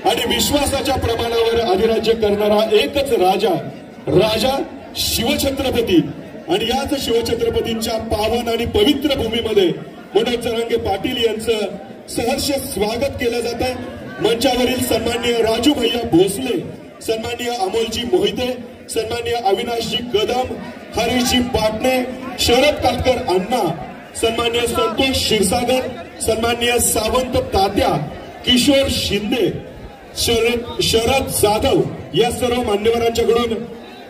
आणि विश्वासाच्या प्रमाणावर अधिराज्य करणारा एकच राजा, राजा शिवछत्रपती. आणि याच शिवछत्रपतींच्या पावन आणि पवित्र भूमीमध्ये मनोज जरांगे पाटील यांचं सहर्ष स्वागत केलं जात आहे. मंचावरील सन्माननीय राजू भैया भोसले, सन्माननीय अमोलजी मोहिते, सन्माननीय अविनाशजी कदम, हरीशजी पाटणे, शरद काटकर अण्णा, सन्माननीय संतोष क्षीरसागर, सन्माननीय सावंत तात्या, किशोर शिंदे, शरद जाधव या सर्व मान्यवरांच्याकडून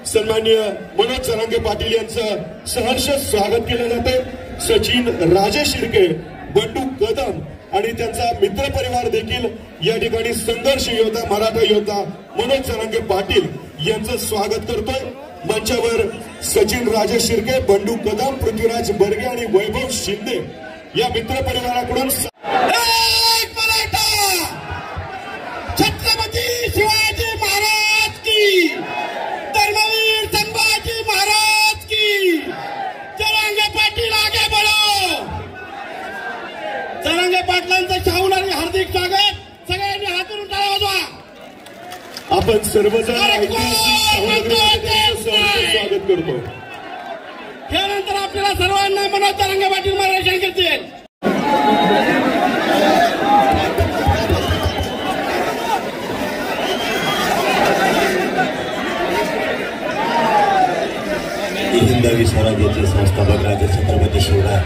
सन्माननीय मनोज जरांगे पाटील यांचं सहर्ष स्वागत केलं जाते. सचिन राजे शिर्के, बंडू कदम आणि त्यांचा मित्रपरिवार देखील या ठिकाणी संघर्ष योद्धा, मराठा योद्धा मनोज जरांगे पाटील यांचं स्वागत करतोय. मंचावर सचिन राजे शिर्के, बंडू कदम, पृथ्वीराज बर्गे आणि वैभव शिंदे या मित्रपरिवाराकडून छत्रपती शिवाजी महाराज की, धर्मवीर संभाजी महाराज की, जरांगे पाटील आगे बढ़ो. जरांगे पाटलांचं शाहूनारी हार्दिक स्वागत. सगळ्यांनी हातून टाळ्या वाजवा. आपण सर्वजण स्वागत करतो. यानंतर आपल्याला सर्वांना मनोज जरांगे पाटील मार्गदर्शन करतील. हिंदवी स्वराज्याचे संस्थापक राजे छत्रपती शिवराय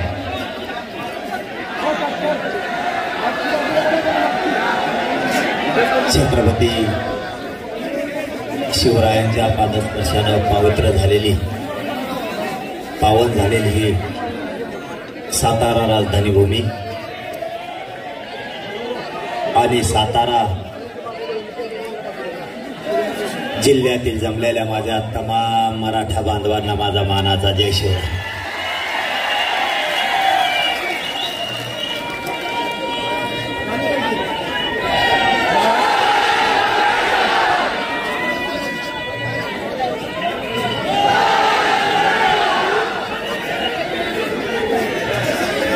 छत्रपती शिवरायांच्या पादस्पर्शाने पवित्र झालेली, पावन झालेली ही सातारा राजधानी भूमी आणि सातारा जिल्ह्यातील जमलेल्या माझ्या तमाम मराठा बांधवांना माझा मानाचा जय शिवराय.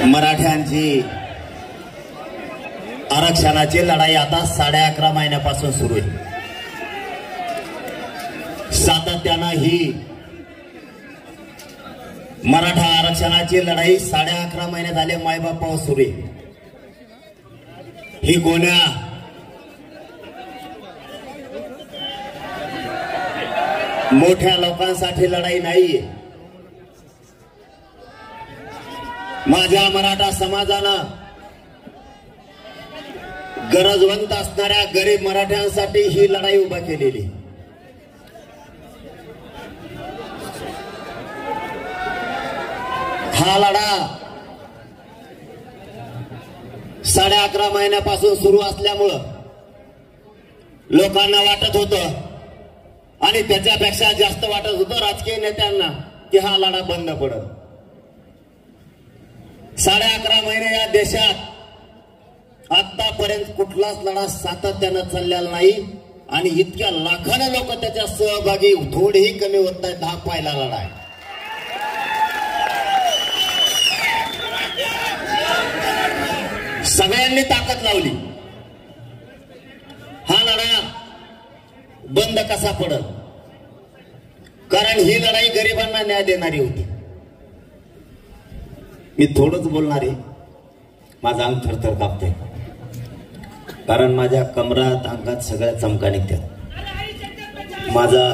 मराठ्यांची आरक्षणाची लढाई आता 11.5 महिन्यापासून सुरू आहे. सातत्यानं ही मराठा आरक्षणाची लढाई 11.5 महिने झाले मायबापावर सुरू आहे. ही गोण्या मोठ्या लोकांसाठी लढाई नाहीये. माझ्या मराठा समाजानं गरजवंत असणाऱ्या गरीब मराठ्यांसाठी ही लढाई उभा केलेली. हा लढा 11.5 महिन्यापासून सुरू असल्यामुळं लोकांना वाटत होतं आणि त्याच्यापेक्षा जास्त वाटत होतं राजकीय नेत्यांना की हा लढा बंद पडत. 11.5 महिने या देशात आतापर्यंत कुठलाच लढा सातत्यानं चाललेला नाही आणि इतक्या लाखाने लोक त्याच्या सहभागी थोडेही कमी होत नाहीत. हा पहिला लढा आहे. सगळ्यांनी ताकद लावली. हा लढा बंद कसा पडल, कारण ही लढाई गरिबांना न्याय देणारी होती. मी थोडंच बोलणार आहे. माझा अंग थरथर कापते, कारण माझ्या कमरात अंगात सगळ्या चमका निघतात. माझा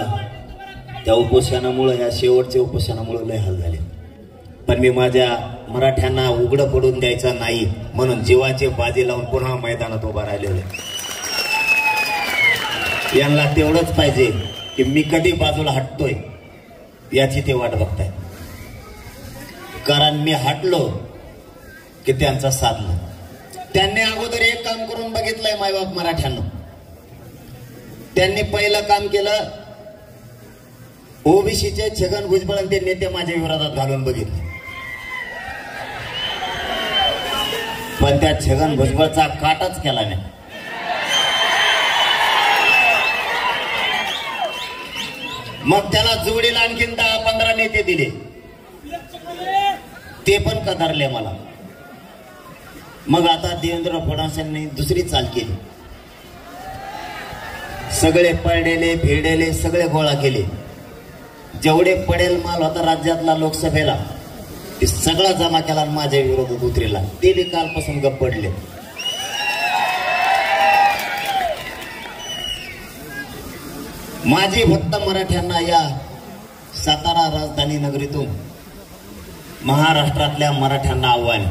त्या उपोषणामुळे, या शेवटच्या उपोषणामुळे लय हाल झाले. पण मी माझ्या मराठ्यांना उघडं पडून द्यायचं नाही म्हणून जीवाचे बाजी लावून पुन्हा मैदानात उभा राहिलेले. यांना तेवढंच पाहिजे की मी कधी बाजूला हटतोय याची ते वाट बघताय. कारण मी हटलो की त्यांचा साधलं. त्यांनी अगोदर एक काम करून बघितलंय मायबाप मराठ्यांना. त्यांनी पहिलं काम केलं, ओबीसीचे छगन भुजबळ ते नेते माझ्या विरोधात घालून बघितले. पण त्या छगन भुजबळचा काटच केला नाही. मग त्याला जोडीला आणखीन 10-15 नेते दिले, ते पण कदरले मला. मग आता देवेंद्र फडणवीस यांनी दुसरी चाल केली. सगळे पडलेले फेडेले सगळे गोळा केले. जेवढे पडेल माल होता राज्यातला लोकसभेला ते सगळा जमा केला आणि माझ्या विरोधात उतरेला. ते बी कालपासून गप्प पडले. माझी फक्त मराठ्यांना या सातारा राजधानी नगरीतून महाराष्ट्रातल्या मराठ्यांना आव्हान,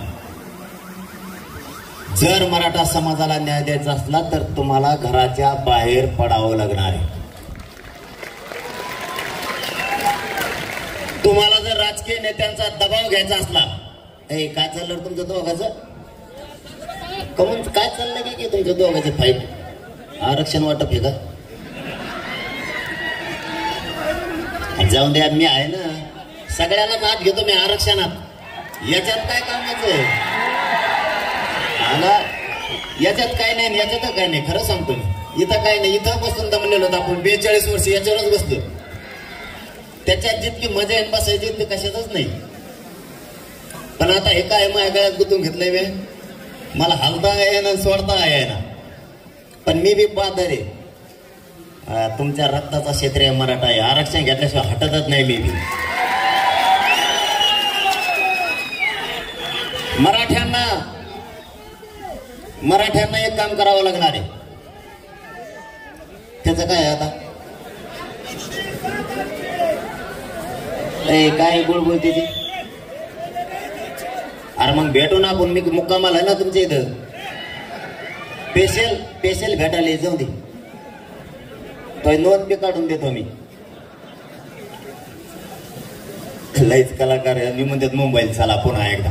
जर मराठा समाजाला न्याय द्यायचा असला तर तुम्हाला घराच्या बाहेर पडावं लागणार आहे. तुम्हाला जर राजकीय नेत्यांचा दबाव घ्यायचा असला, काय चाललं तुमचं दोघांचं? कमून काय चाललंय की तुमचं दोघांचं फाईट? आरक्षण वाटप आहे का? जाऊन द्या, मी आहे ना, सगळ्यालाच हात घेतो मी आरक्षणात. याच्यात काय कामाचं आहे? याच्यात काय नाही, याच्यात काय नाही. खरं सांगतो मी, इथं काय नाही. इथं बसून दमलेलो होतो आपण 42 वर्ष याच्यावरच बसलो. त्याच्यात जितकी मजा येऊन बसायची ते कशातच नाही. पण आता हे काय माझ्या गळ्यात गुंतून घेतलंय मी, मला हलता आहे ना सोडता आहे ना. पण मी बी बहादर आहे. तुमच्या रक्ताचा क्षेत्रीय मराठा आहे. आरक्षण घेतल्याशिवाय हटतच नाही मी बी. मराठ्यांना एक काम करावं लागणार आहे. त्याचं काय आता? काय गोळ बोलते ती? अरे मग भेटू ना आपण. मी मुक्कामाला आहे ना तुमच्या इथं. स्पेशल भेटायला जाऊ दे. तो नोंद बी काढून देतो मी. लईच कलाकार आहे. मी म्हणतात मुंबईत चला पुन्हा एकदा.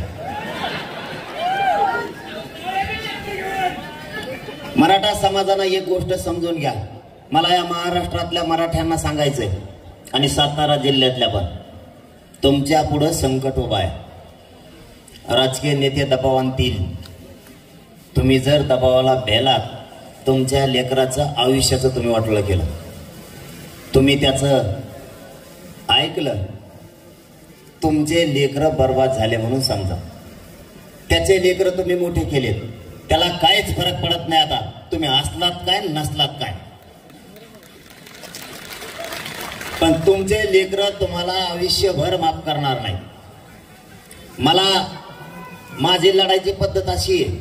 मराठा समाजानं एक गोष्ट समजून घ्या. मला या महाराष्ट्रातल्या मराठ्यांना सांगायचंय आणि सातारा जिल्ह्यातल्या पण, तुमच्या पुढं संकट उभं आहे. राजकीय नेते दबाव आणतील. तुम्ही जर दबावाला भेलात, तुमच्या लेकराचं आयुष्याचं तुम्ही वाटोळं केलं, तुम्ही त्याचं ऐकलं, तुमचे लेकरं बर्बाद झाले म्हणून समजा. त्याचे लेकरं तुम्ही मोठे केलेत, त्याला काहीच फरक पडत नाही. आता तुम्ही असलात काय नसलात काय, पण तुमचे लेकरं तुम्हाला आयुष्यभर माफ करणार नाही. माझी लढाईची पद्धत अशी आहे,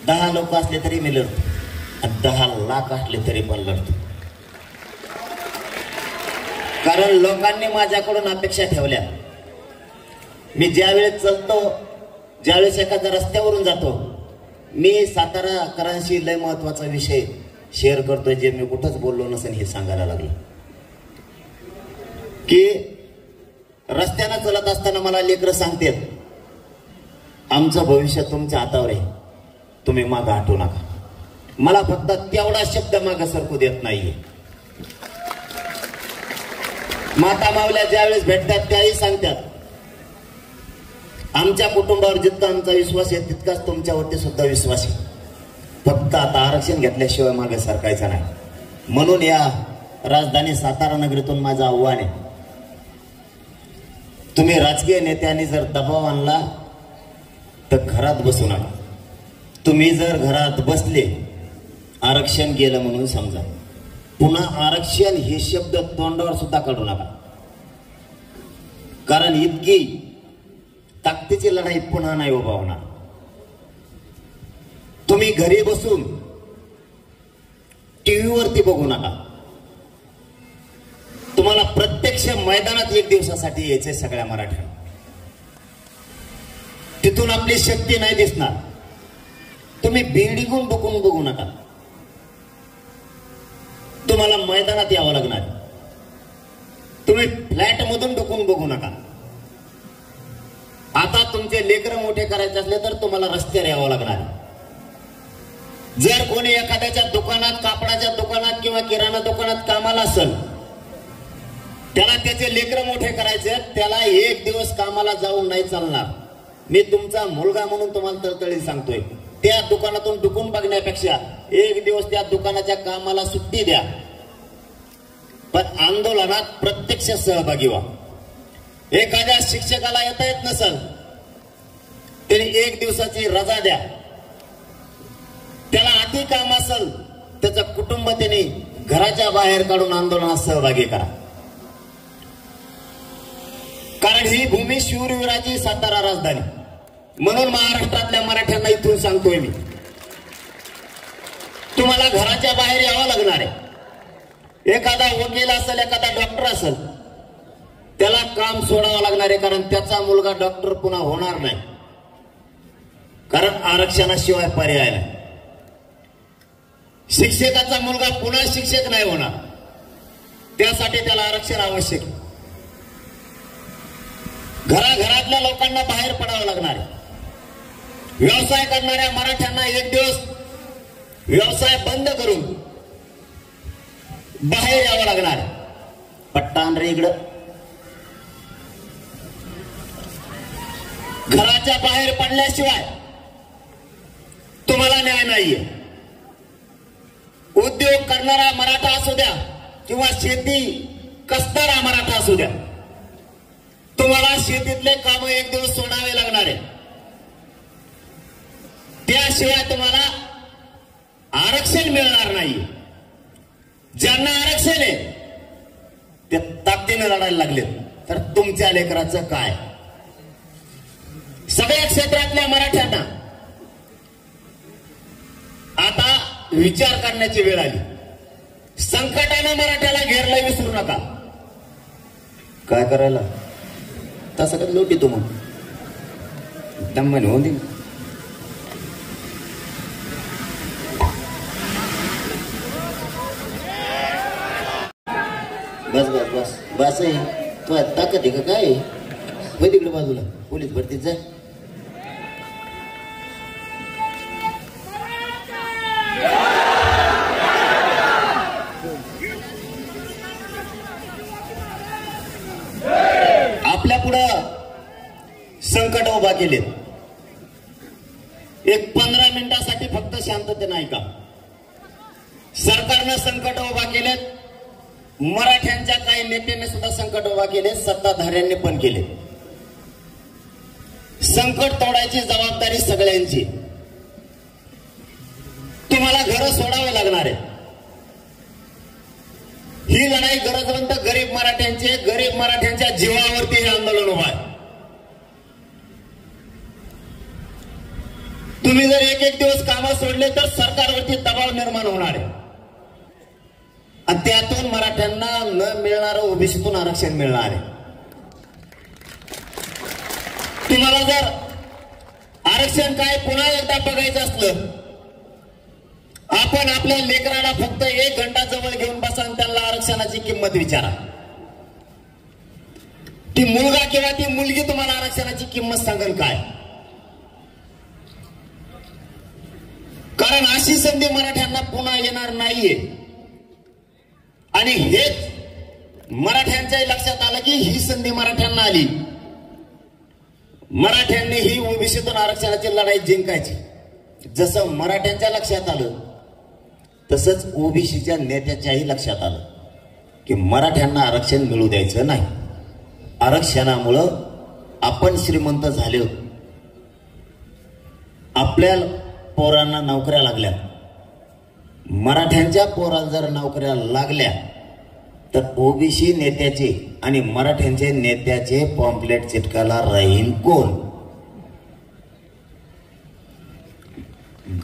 10 लोक असले तरी मी लढतो, 10 लाख असले तरी पण लढतो. कारण लोकांनी माझ्याकडून अपेक्षा ठेवल्या. मी ज्यावेळेस चलतो, ज्यावेळेस एखाद्या रस्त्यावरून जातो, मी साताराकरांशी लय महत्वाचा विषय शेअर करतोय, जे मी कुठंच बोललो नसेल हे सांगायला लागलो. की रस्त्यानं चलत असताना मला लेकरं सांगतात, आमचं भविष्य तुमच्या हातावर आहे, तुम्ही मागं हटू नका. मला फक्त तेवढा शब्द मागं सरकू देत नाहीये. माता मावल्या ज्यावेळेस भेटतात त्याही सांगतात, आमच्या कुटुंबावर जितका आमचा विश्वास आहे तितकाच तुमच्यावरती सुद्धा विश्वास आहे. फक्त आता आरक्षण घेतल्याशिवाय मागे सरकायचं नाही. म्हणून या राजधानी सातारा नगरीतून माझं आव्हान आहे, तुम्ही राजकीय नेत्यांनी जर दबाव आणला तर घरात बसू नका. तुम्ही जर घरात बसले, आरक्षण गेलं म्हणून समजा, पुन्हा आरक्षण हे शब्द तोंडावर सुद्धा काढू नका. कारण इतकी ताकदीची लढाई पुन्हा नाही उभा होणार. तुम्ही घरी बसून टीव्हीवरती बघू नका. तुम्हाला प्रत्यक्ष मैदानात एक दिवसासाठी यायचंय सगळ्या मराठ्यांना. तिथून आपली शक्ती नाही दिसणार. तुम्ही बिल्डिंगून बघू नका. तुम्हाला मैदानात यावं लागणार. तुम्ही फ्लॅट मधून डुकून बघू नका. आता तुमचे लेकरं मोठे करायचे असले तर तुम्हाला रस्त्यावर यावं लागणार. जर कोणी एखाद्याच्या दुकानात, कापडाच्या दुकानात किंवा किराणा दुकानात कामाला असेल, त्याला त्याचे लेकरं मोठे करायचे, त्याला एक दिवस कामाला जाऊन नाही चालणार. मी तुमचा मुलगा म्हणून तुम्हाला तळतळी सांगतोय, त्या दुकानातून डुकून बघण्यापेक्षा एक दिवस त्या दुकानाच्या कामाला सुट्टी द्या, पण आंदोलनात प्रत्यक्ष सहभागी व्हा. एखाद्या शिक्षकाला येता येत नसेल तरी एक दिवसाची रजा द्या. त्याला अति काम असेल, त्याचं कुटुंब त्यांनी घराच्या बाहेर काढून आंदोलनात सहभागी करा. कारण ही भूमी शूरवीराची सातारा राजधानी. म्हणून महाराष्ट्रातल्या मराठ्यांना इथून सांगतोय मी, तुम्हाला घराच्या बाहेर यावं लागणार आहे. एखादा वकील असेल, एखादा डॉक्टर असेल, त्याला काम सोडावं लागणार आहे. कारण त्याचा मुलगा डॉक्टर पुन्हा होणार नाही. कारण आरक्षणाशिवाय पर्याय नाही. शिक्षकाचा मुलगा पुन्हा शिक्षक नाही होणार. त्यासाठी त्याला आरक्षण आवश्यक आहे. घराघरातल्या लोकांना बाहेर पडावं लागणार आहे. व्यवसाय करणाऱ्या मराठ्यांना एक दिवस व्यवसाय बंद करून बाहेर यावं लागणार आहे. पट्टाण रे इकडं. घराच्या बाहेर पडल्याशिवाय तुम्हाला न्याय नाहीये. उद्योग करणारा मराठा असू द्या किंवा शेती कसणारा मराठा असू द्या, तुम्हाला शेतीतले काम एक दिवस सोडावे लागणार आहे. त्याशिवाय तुम्हाला आरक्षण मिळणार नाही. ज्यांना आरक्षण आहे ते ताकदीने लढायला लागले, तर तुमच्या लेकराचं काय? सगळ्या क्षेत्रातल्या मराठ्यांना आता विचार करण्याची वेळ आली. संकटानं मराठ्याला घेरलं विसरू नका. काय करायला तसं कधी लोटी तू मग दम्माने होऊन दे. बस बस बस बस आहे. तू ताकद आहे का काय? होय तिकडे बाजूला पोलीस भरतीत जा. आपल्या पुढं संकट उभा केले. एक 15 मिनिटासाठी फक्त शांतते नाही का? सरकारनं संकट उभा केलेत. मराठ्यांच्या काही नेत्यांनी सुद्धा संकट उभा केले. सत्ताधाऱ्यांनी पण केले. संकट तोडायची जबाबदारी सगळ्यांची. तुम्हाला घरं सोडावे लागणार आहे. ही लढाई गरजवंत गरीब मराठ्यांच्या जीवावरती हे आंदोलन उभा आहे. तुम्ही जर एक एक दिवस कामं सोडले तर सरकारवरती दबाव निर्माण होणार आहे. आणि त्यातून मराठ्यांना न मिळणारं ओबीसीतून आरक्षण मिळणार आहे. तुम्हाला जर आरक्षण काय पुन्हा एकदा बघायचं असलं, आपण आपल्या लेकराला फक्त 1 घंटा जवळ घेऊन बसा आणि त्यांना आरक्षणाची किंमत विचारा. ती मुलगा किंवा ती मुलगी तुम्हाला आरक्षणाची किंमत सांगेल काय? कारण अशी संधी मराठ्यांना पुन्हा येणार नाहीये. आणि हेच मराठ्यांच्याही लक्षात आलं की ही संधी मराठ्यांना आली. मराठ्यांनी ही ओबीसीतून आरक्षणाची लढाई जिंकायची. जसं मराठ्यांच्या लक्षात आलं तसंच ओबीसीच्या नेत्याच्याही लक्षात आलं की मराठ्यांना आरक्षण मिळू द्यायचं नाही. आरक्षणामुळं आपण श्रीमंत झाले. आपल्या पोरांना नोकऱ्या लागल्या. मराठ्यांच्या पोरांना जर नोकऱ्या लागल्या तर ओबीसी नेत्याचे आणि मराठ्यांचे नेत्याचे पॉम्पलेट चिटकायला राहील कोण?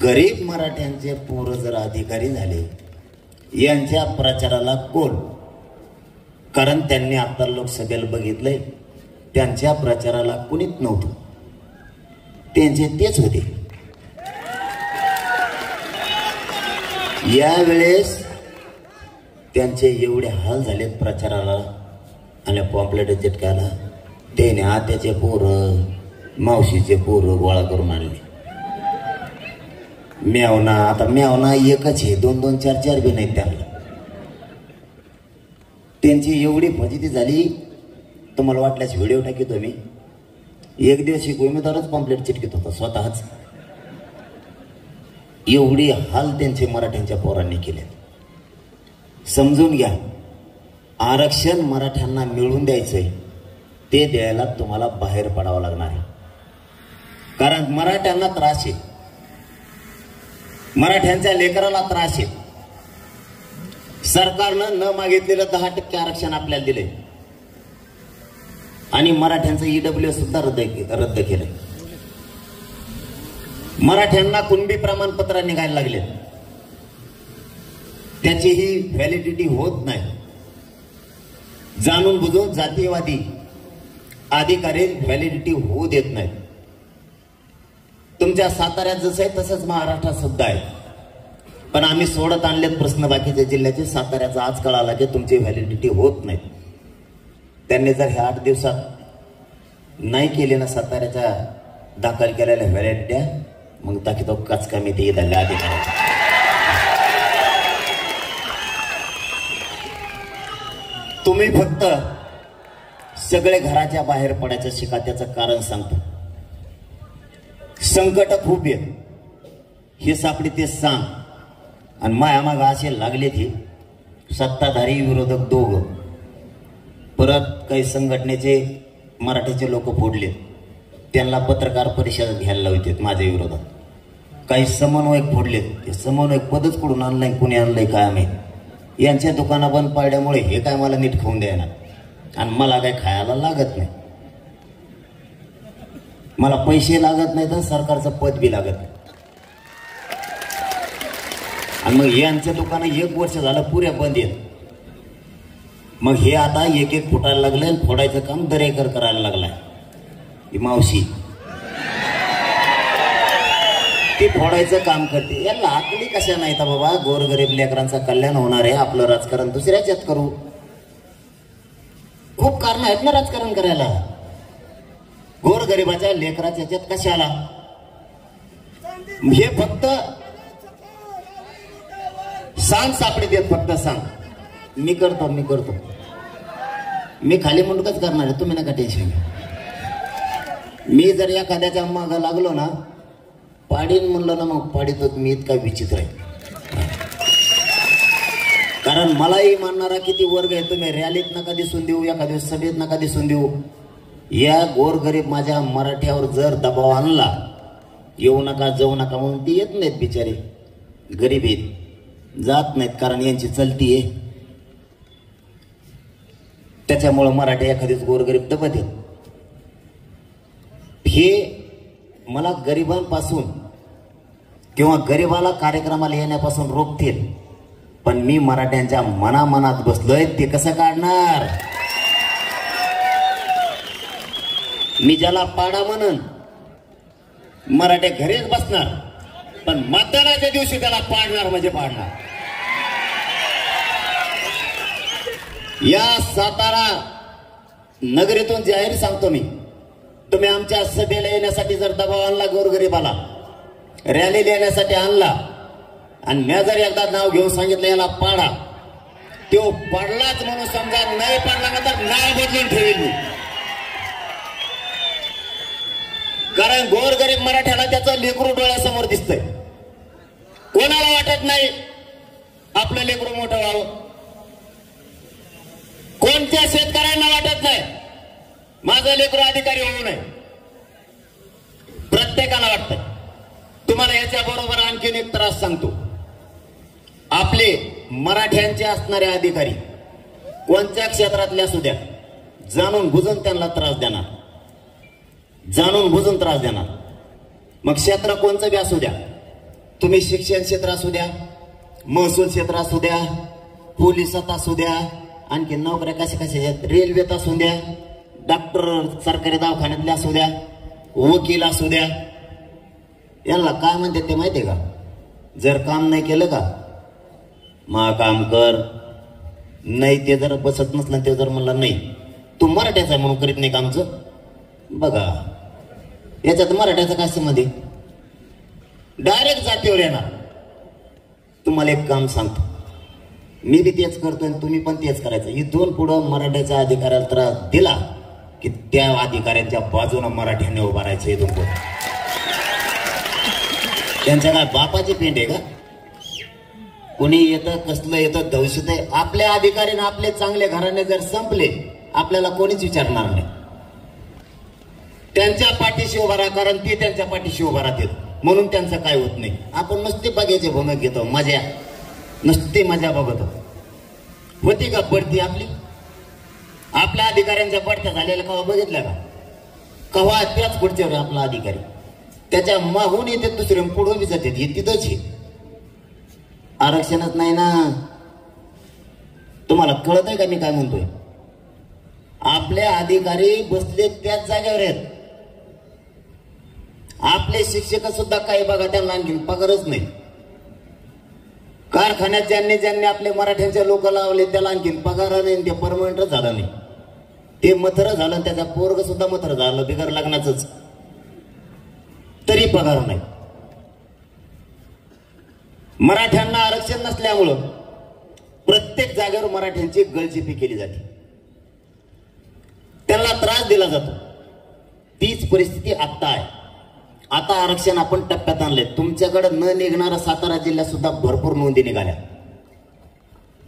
गरीब मराठ्यांचे पोरं जर अधिकारी झाले, यांच्या प्रचाराला कोण? कारण त्यांनी आता लोकसभेला बघितलंय, त्यांच्या प्रचाराला कुणीच नव्हतं. त्यांचे तेच होते. यावेळेस त्यांचे एवढे हाल झाले प्रचाराला आणि पॉम्पलेट चिटकायला. त्याने आत्याचे पोरं मावशीचे पोरं गोळा करून आणले. मेवना आता मेवना एकच आहे, 2-2, 4-4 बी नाहीत त्यांना. त्यांची एवढी फजिती झाली. तुम्हाला वाटल्यास व्हिडिओ टाकितो मी. एक दिवस एक उमेदवारच पॉम्पलेट चिटकीत होता स्वतःच. एवढी हाल त्यांचे मराठ्यांच्या पोरांनी केले. समजून घ्या, आरक्षण मराठ्यांना मिळवून द्यायचंय, ते द्यायला तुम्हाला बाहेर पडावं लागणार आहे. कारण मराठ्यांना त्रास आहे, मराठ्यांच्या लेकराला त्रास आहे. सरकारनं न मागितलेलं 10% आरक्षण आपल्याला दिले आणि मराठ्यांचं ईडब्ल्यू सुद्धा रद्द केलं. मराठ्यांना कुणबी प्रमाणपत्र निघायला लागले, त्याचीही व्हॅलिडिटी होत नाही. जाणून बुजून जातीयवादी अधिकारी व्हॅलिडिटी होऊ देत नाही. तुमच्या साताऱ्यात जसं आहे तसंच महाराष्ट्रात सुद्धा आहे. पण आम्ही सोडत आणलेत प्रश्न बाकीच्या जिल्ह्याचे. साताऱ्याचा आज कळाला की तुमची व्हॅलिडिटी होत नाही. त्यांनी जर ह्या 8 दिवसात नाही केले ना साताऱ्याच्या दाखल केलेल्या व्हॅलिडिट्या, मग दाखवतो कचका मी ते दिल्या अधिकारी. तुम्ही फक्त सगळे घराच्या बाहेर पडायचं शिका. त्याचं कारण सांगतो. संकट खूप आहेत, हे सापडी ते सांग. आणि मायामाग असे लागले ते सत्ताधारी विरोधक दोघं. परत काही संघटनेचे मराठीचे लोक फोडले, त्यांना पत्रकार परिषद घ्यायला लावतात माझ्या विरोधात. काही समन्वयक फोडलेत, ते समन्वयक पदच कुठून आणलंय, कुणी आणलंय काय माहित. यांच्या दुकानं बंद पाडल्यामुळे हे काय मला नीट खाऊन द्यायला आणि मला काय खायला लागत नाही. मला पैसे लागत नाही तर सरकारचं पद बी लागत नाही. आणि मग यांचं दुकानं 1 वर्ष झालं पुऱ्या बंद आहेत. मग हे आता एक फुटायला लागलंय, फोडायचं काम दरेकर करायला लागलाय. ही मावशी ती फोडायचं काम करते. याला आकली कशा नाही तर बाबा, गोरगरीब लेकरांचं कल्याण होणार आहे, आपलं राजकारण दुसऱ्याच्यात करू. खूप कारण आहेत ना राजकारण करायला. गोरगरिबाच्या लेकराच्या ह्याच्यात कशाला? हे फक्त सांग सापडी देत, फक्त सांग. मी करतो मी खाली मुंडकच करणार आहे, तुम्ही नका टेन्शन. मी जर एखाद्याच्या मागं लागलो ना, पाडीन म्हणलं ना, मग पाडीतो मी. इतका विचित्र आहे. कारण मलाही मानणारा किती वर्ग आहे. तुम्ही रॅलीत नका दिसून देऊ, एखाद्या सभेत नका दिसून देऊ. या गोरगरीब माझ्या मराठ्यावर जर दबाव आणला, येऊ नका जाऊ नका म्हणून, ती येत नाहीत बिचारे. गरीब आहेत, जात नाहीत, कारण यांची चलती आहे. त्याच्यामुळं मराठी एखादीच गोरगरीब दबत आहेत. हे मला गरिबांपासून किंवा गरिबाला कार्यक्रमाला येण्यापासून रोखतील. पण मी मराठ्यांच्या मनामनात बसलोय, ते कसं काढणार? मी ज्याला पाडा म्हणून मराठे घरीच बसणार, पण मतदानाच्या दिवशी त्याला पाडणार म्हणजे पाडणार. या सातारा नगरीतून जाहीर सांगतो मी, तुम्ही आमच्या सभेला येण्यासाठी जर दबाव आणला, गोरगरीबाला रॅलीला येण्यासाठी आणला, आणि मी जर एकदा नाव घेऊन सांगितलं याला पाडा, तो पडलाच म्हणून समजा. नाही पडला ना तर नाव बदलून ठेवेल मी. कारण गोरगरीब मराठ्याला त्याचं लेकरू डोळ्यासमोर दिसतंय. कोणाला वाटत नाही आपलं लेकरू मोठं व्हावं? कोणत्या शेतकऱ्यांना वाटत नाही माझं लेकरू अधिकारी होऊ नये? प्रत्येकाला वाटतं. तुम्हाला याच्या बरोबर आणखीन एक त्रास सांगतो. आपले मराठ्यांचे असणारे अधिकारी कोणत्या क्षेत्रातले असू द्या, जाणून बुजून त्यांना त्रास देणार, जाणून बुजून त्रास देणार. मग क्षेत्र कोणचं बी असू द्या, तुम्ही शिक्षण क्षेत्र असू द्या, महसूल क्षेत्र असू द्या, पोलिसात असू द्या, आणखी नोकऱ्या कशा कशा, रेल्वेत असू द्या, डॉक्टर सरकारी दवाखान्यातले असू द्या, वकील असू द्या, यांना काय म्हणतात ते माहितीये का? जर काम नाही केलं का, मा काम कर. नाही ते जर बसत नसलं, ते जर म्हणलं नाही तू मराठ्याचा म्हणून करीत नाही कामचं, बघा याच्यात मराठ्याचं काय संबंध आहे? डायरेक्ट जातीवर येणार. तुम्हाला एक काम सांगतो, मी बी तेच करतोय, तुम्ही पण तेच करायचं. इथून पुढं मराठ्याच्या अधिकाऱ्याला त्रास दिला की त्या अधिकाऱ्यांच्या बाजूने मराठ्याने उभा राहायचं. इथून पुढे त्यांच्या काय बापाची पेंड आहे का? कोणी येतं कसलं येतं दहशत आहे. आपल्या अधिकाऱ्याने आपले चांगले घराणे जर संपले, आपल्याला कोणीच विचारणार नाही. त्यांच्या पाठीशी उभा राहा, कारण ते त्यांच्या पाठीशी उभा राहतात म्हणून त्यांचं काय होत नाही. आपण नुसते बघायचे भूमिका घेतो, मजा नुसती मजा बघतो. होती का बढती आपली? आपल्या अधिकाऱ्यांच्या बढत्या झालेल्या कवा बघितल्या का? कवा त्याच पुढच्यावर आपला अधिकारी त्याच्या मागून येते दुसरे पुढून बी जाते हे तिथंच आहे. आरक्षणच नाही ना. तुम्हाला कळत आहे का मी काय म्हणतोय? आपले अधिकारी बसले त्याच जागेवर आहेत. आपले शिक्षक सुद्धा काही बघा त्यांना आणखी पगारच नाही. कारखान्यात ज्यांनी आपले मराठ्यांचे लोक लावले त्याला आणखीन पगार नाही. ते परमनंटच झालं नाही. ते मथर झालं. त्याचा पोरग सुद्धा मथर झालं बिगर लग्नाच तरी पगार नाही. मराठ्यांना आरक्षण नसल्यामुळं प्रत्येक जागेवर मराठ्यांची गळचेपी केली जाते. त्यांना त्रास दिला जातो. तीच परिस्थिती आता आहे. आता आरक्षण आपण टप्प्यात आणले. तुमच्याकडे न निघणारा सातारा जिल्ह्यात सुद्धा भरपूर नोंदी निघाल्या.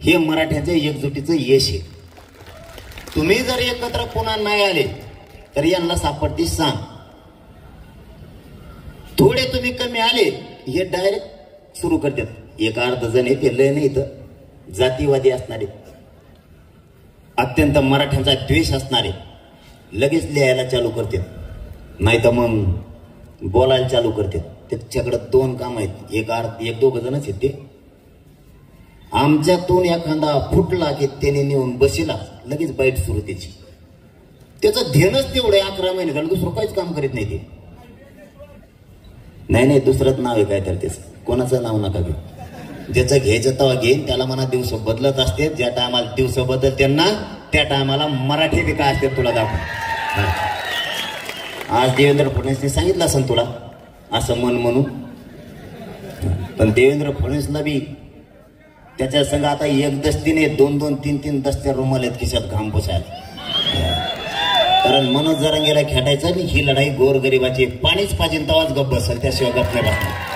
हे मराठ्यांच्या एकजुटीचं यश आहे. तुम्ही जर एकत्र पुन्हा नाही आले तर यांना सापडती सांग. थोडे तुम्ही कमी आले हे डायरेक्ट सुरू करतात. एक अर्ध जण येते लय नाही तर जातीवादी असणारे अत्यंत मराठ्यांचा द्वेष असणारे लगेच लिहायला चालू करतात. नाही तर मग बोलायला चालू करतात. त्याच्याकडे दोन काम आहेत. एक दोघ जणच आहेत ते. आमच्यातून एखादा फुटला की त्याने नेऊन बसीला लगेच बाईट सुरू त्याची. त्याचं ध्येनच तेवढं 11 महिने झालं दुसरं काहीच काम करीत नाही ते. नाही दुसरंच नाव आहे काय तर त्याच. कोणाचं नाव नका घेऊ. ज्याचं घ्यायचं तेव्हा घेईन. त्याला म्हणा दिवस बदलत असते. ज्या टायमाला दिवस बदल त्यांना त्या टायमाला मराठी बी काय असते तुला दाखव. आज देवेंद्र फडणवीसने सांगितलं असं तुला असं मन म्हणून. पण देवेंद्र फडणवीसला बी त्याच्या संग आता एक दस्तीने 2-2, 3-3 दस्त्या रुमाल आहेत खिशात घाम पुसायला. कारण मनोज जरांगेला खेटायचं आणि ही लढाई गोरगरिबाची. पाणीच पाहिजे तेव्हाच गप्प बसेल. त्याशिवाय गप्प नाही बसणार.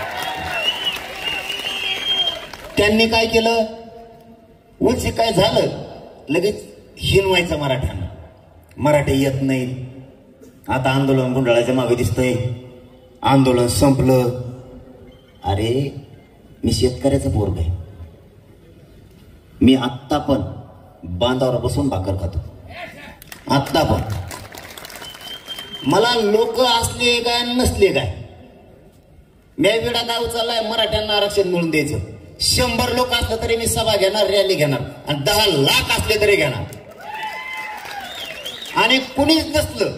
त्यांनी काय केलं? उंची काय झालं लगेच हिनवायचं मराठ्यांना. मराठी येत नाही. आता आंदोलन गुंडाळाच्या मागे दिसतंय. आंदोलन संपलं. अरे मी शेतकऱ्याचा पोरग आहे. मी आत्ता पण बांधावर बसून भाकर खातो. आत्ता पण मला लोक असले काय नसले काय. मी विडा गाव चाललाय मराठ्यांना आरक्षण मिळून द्यायचं. 100 लोक असलं तरी मी सभा घेणार, रॅली घेणार. आणि 10 लाख असले तरी घेणार. आणि कुणीच नसलं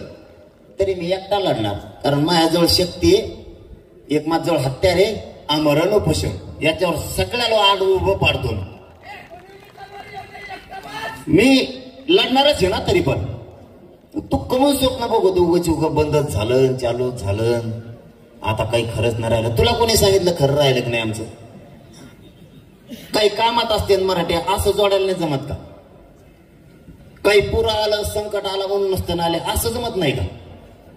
तरी मी एकटा लढणार. कारण माझ्याजवळ शक्ती आहे. एक माझ्याजवळ हत्यार आहे. आमरण उपोषण. याच्यावर सगळ्याला आड उभं पाडतो. मी लढणारच आहे ना. तरी पण तू कमून स्वप्न बघतो. उगाच बंदच झालं चालू झालं. आता काही खरंच नाही राहिलं. तुला कोणी सांगितलं खरं राहिलं की नाही? आमचं काही कामात असते मराठी असं जोडायला नाही जमत का? काही पुरा आलं संकट आलं म्हणून नसतं आले असं जमत नाही का?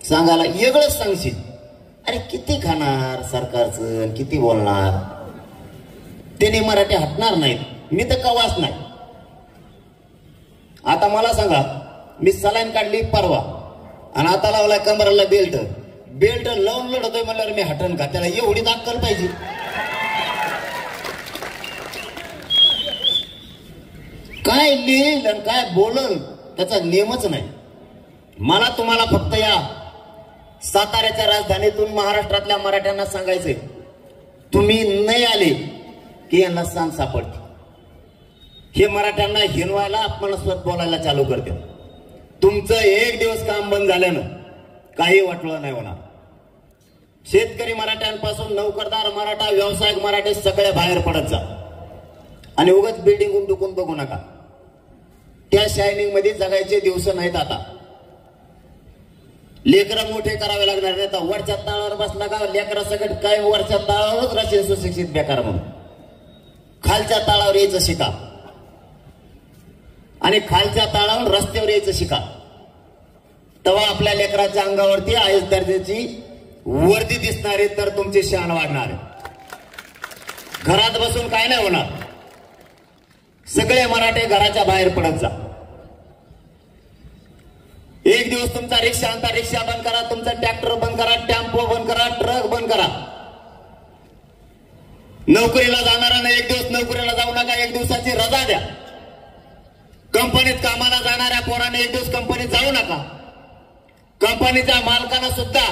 सांगायला वेगळंच सांगशील. अरे किती खाणार सरकारचं, किती बोलणार. त्याने मराठी हटणार नाहीत. मी तर कवाच नाही. आता मला सांगा, मी सलाईन काढली परवा आणि आता लावला कमराला बेल्ट. बेल्ट लावून लढतोय म्हणल्यावर मी हटन का? त्याला एवढीच अक्कल पाहिजे. काय लिहिल आणि काय बोलल त्याचा नियमच नाही. मला तुम्हाला फक्त या साताऱ्याच्या राजधानीतून महाराष्ट्रातल्या मराठ्यांना सांगायचंय, तुम्ही नाही आले की यांना सांग सापडते. हे मराठ्यांना हिनवायला अपमानास्पद बोलायला चालू करते. तुमचं एक दिवस काम बंद झाल्यानं काही वाटलं नाही होणार. शेतकरी मराठ्यांपासून नोकरदार मराठा, व्यावसायिक मराठे सगळे बाहेर पडत जा. आणि उगाच बिल्डिंग डुकून बघू नका. त्या शायनिंग मध्ये जगायचे दिवस नाहीत आता. लेकरं मोठे करावे लागणार नाही. तर वरच्या ताळावर बसला का लेकरा सगळं काय वरच्या ताळावरच राहशील सुशिक्षित बेकार म्हणून. खालच्या ताळावर यायचं शिका. आणि खालच्या ताळावर रस्त्यावर यायचं शिका. तेव्हा आपल्या लेकराच्या अंगावरती आयस दर्जाची वर्दी दिसणारे तर तुमची शान वाढणार. घरात बसून काय नाही होणार. सगळे मराठे घराच्या बाहेर पडत जा. एक दिवस तुमचा रिक्षा आणता रिक्षा बंद करा. तुमचा ट्रॅक्टर बंद करा. टेम्पो बंद करा. ट्रक बंद करा. नोकरीला जाणाऱ्यांना एक दिवस नोकरीला जाऊ नका. एक दिवसाची रजा द्या. कंपनीत कामाला जाणाऱ्या पोराने एक दिवस कंपनीत जाऊ नका. कंपनीच्या मालकानं सुद्धा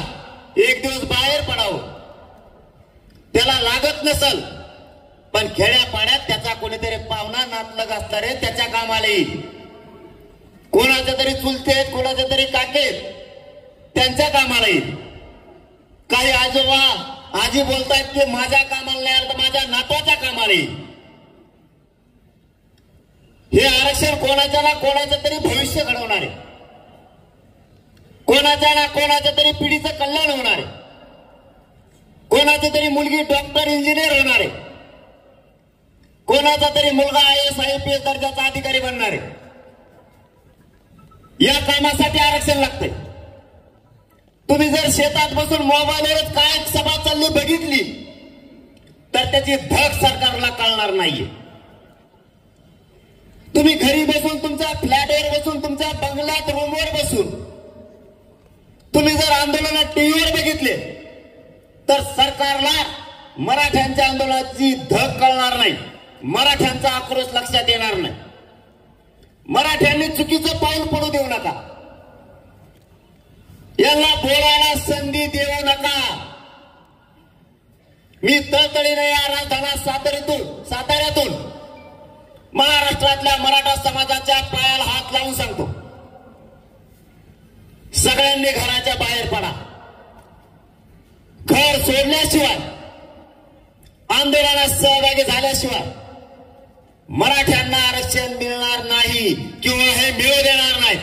एक दिवस बाहेर पडावं. त्याला लागत नसल पण खेड्यापाड्यात त्याचा कोणीतरी पाहुणा नातलग असणार आहे त्याच्या कामाला येईल. कोणाच्या तरी चुलते कोणाच्या तरी काके त्यांच्या कामाला येईल. काही आजोबा आजी बोलतायत की माझ्या कामाला नाही आलं तर माझ्या नातवाच्या कामाला येईल. हे आरक्षण कोणाच्या ना कोणाचं तरी भविष्य घडवणार आहे. कोणाच्या ना कोणाच्या तरी पिढीचं कल्याण होणार आहे. कोणाची तरी मुलगी डॉक्टर इंजिनियर होणार आहे. कोणाचा तरी मुलगा IAS IPS दर्जाचा अधिकारी बनणार आहे. या कामासाठी आरक्षण लागतंय. तुम्ही जर शेतात बसून मोबाईलवरच काय सभा चालली बघितली तर त्याची धग सरकारला कळणार नाहीये. तुम्ही घरी बसून तुमच्या फ्लॅटवर बसून तुमच्या बंगल्यात रूमवर बसून तुम्ही जर आंदोलनात टीव्हीवर बघितले तर सरकारला मराठ्यांच्या आंदोलनाची धग कळणार नाही. मराठ्यांचा आक्रोश लक्षात येणार नाही. मराठ्यांनी चुकीचं पाऊल पडू देऊ नका. यांना बोलायला संधी देऊ नका. मी तळतळीने या राजधाना साताऱ्यातून महाराष्ट्रातल्या मराठा समाजाच्या पायाला हात लावून सांगतो, सगळ्यांनी घराच्या बाहेर पडा. घर सोडल्याशिवाय आंदोलनात सहभागी झाल्याशिवाय मराठ्यांना आरक्षण मिळणार नाही किंवा हे मिळू देणार नाही.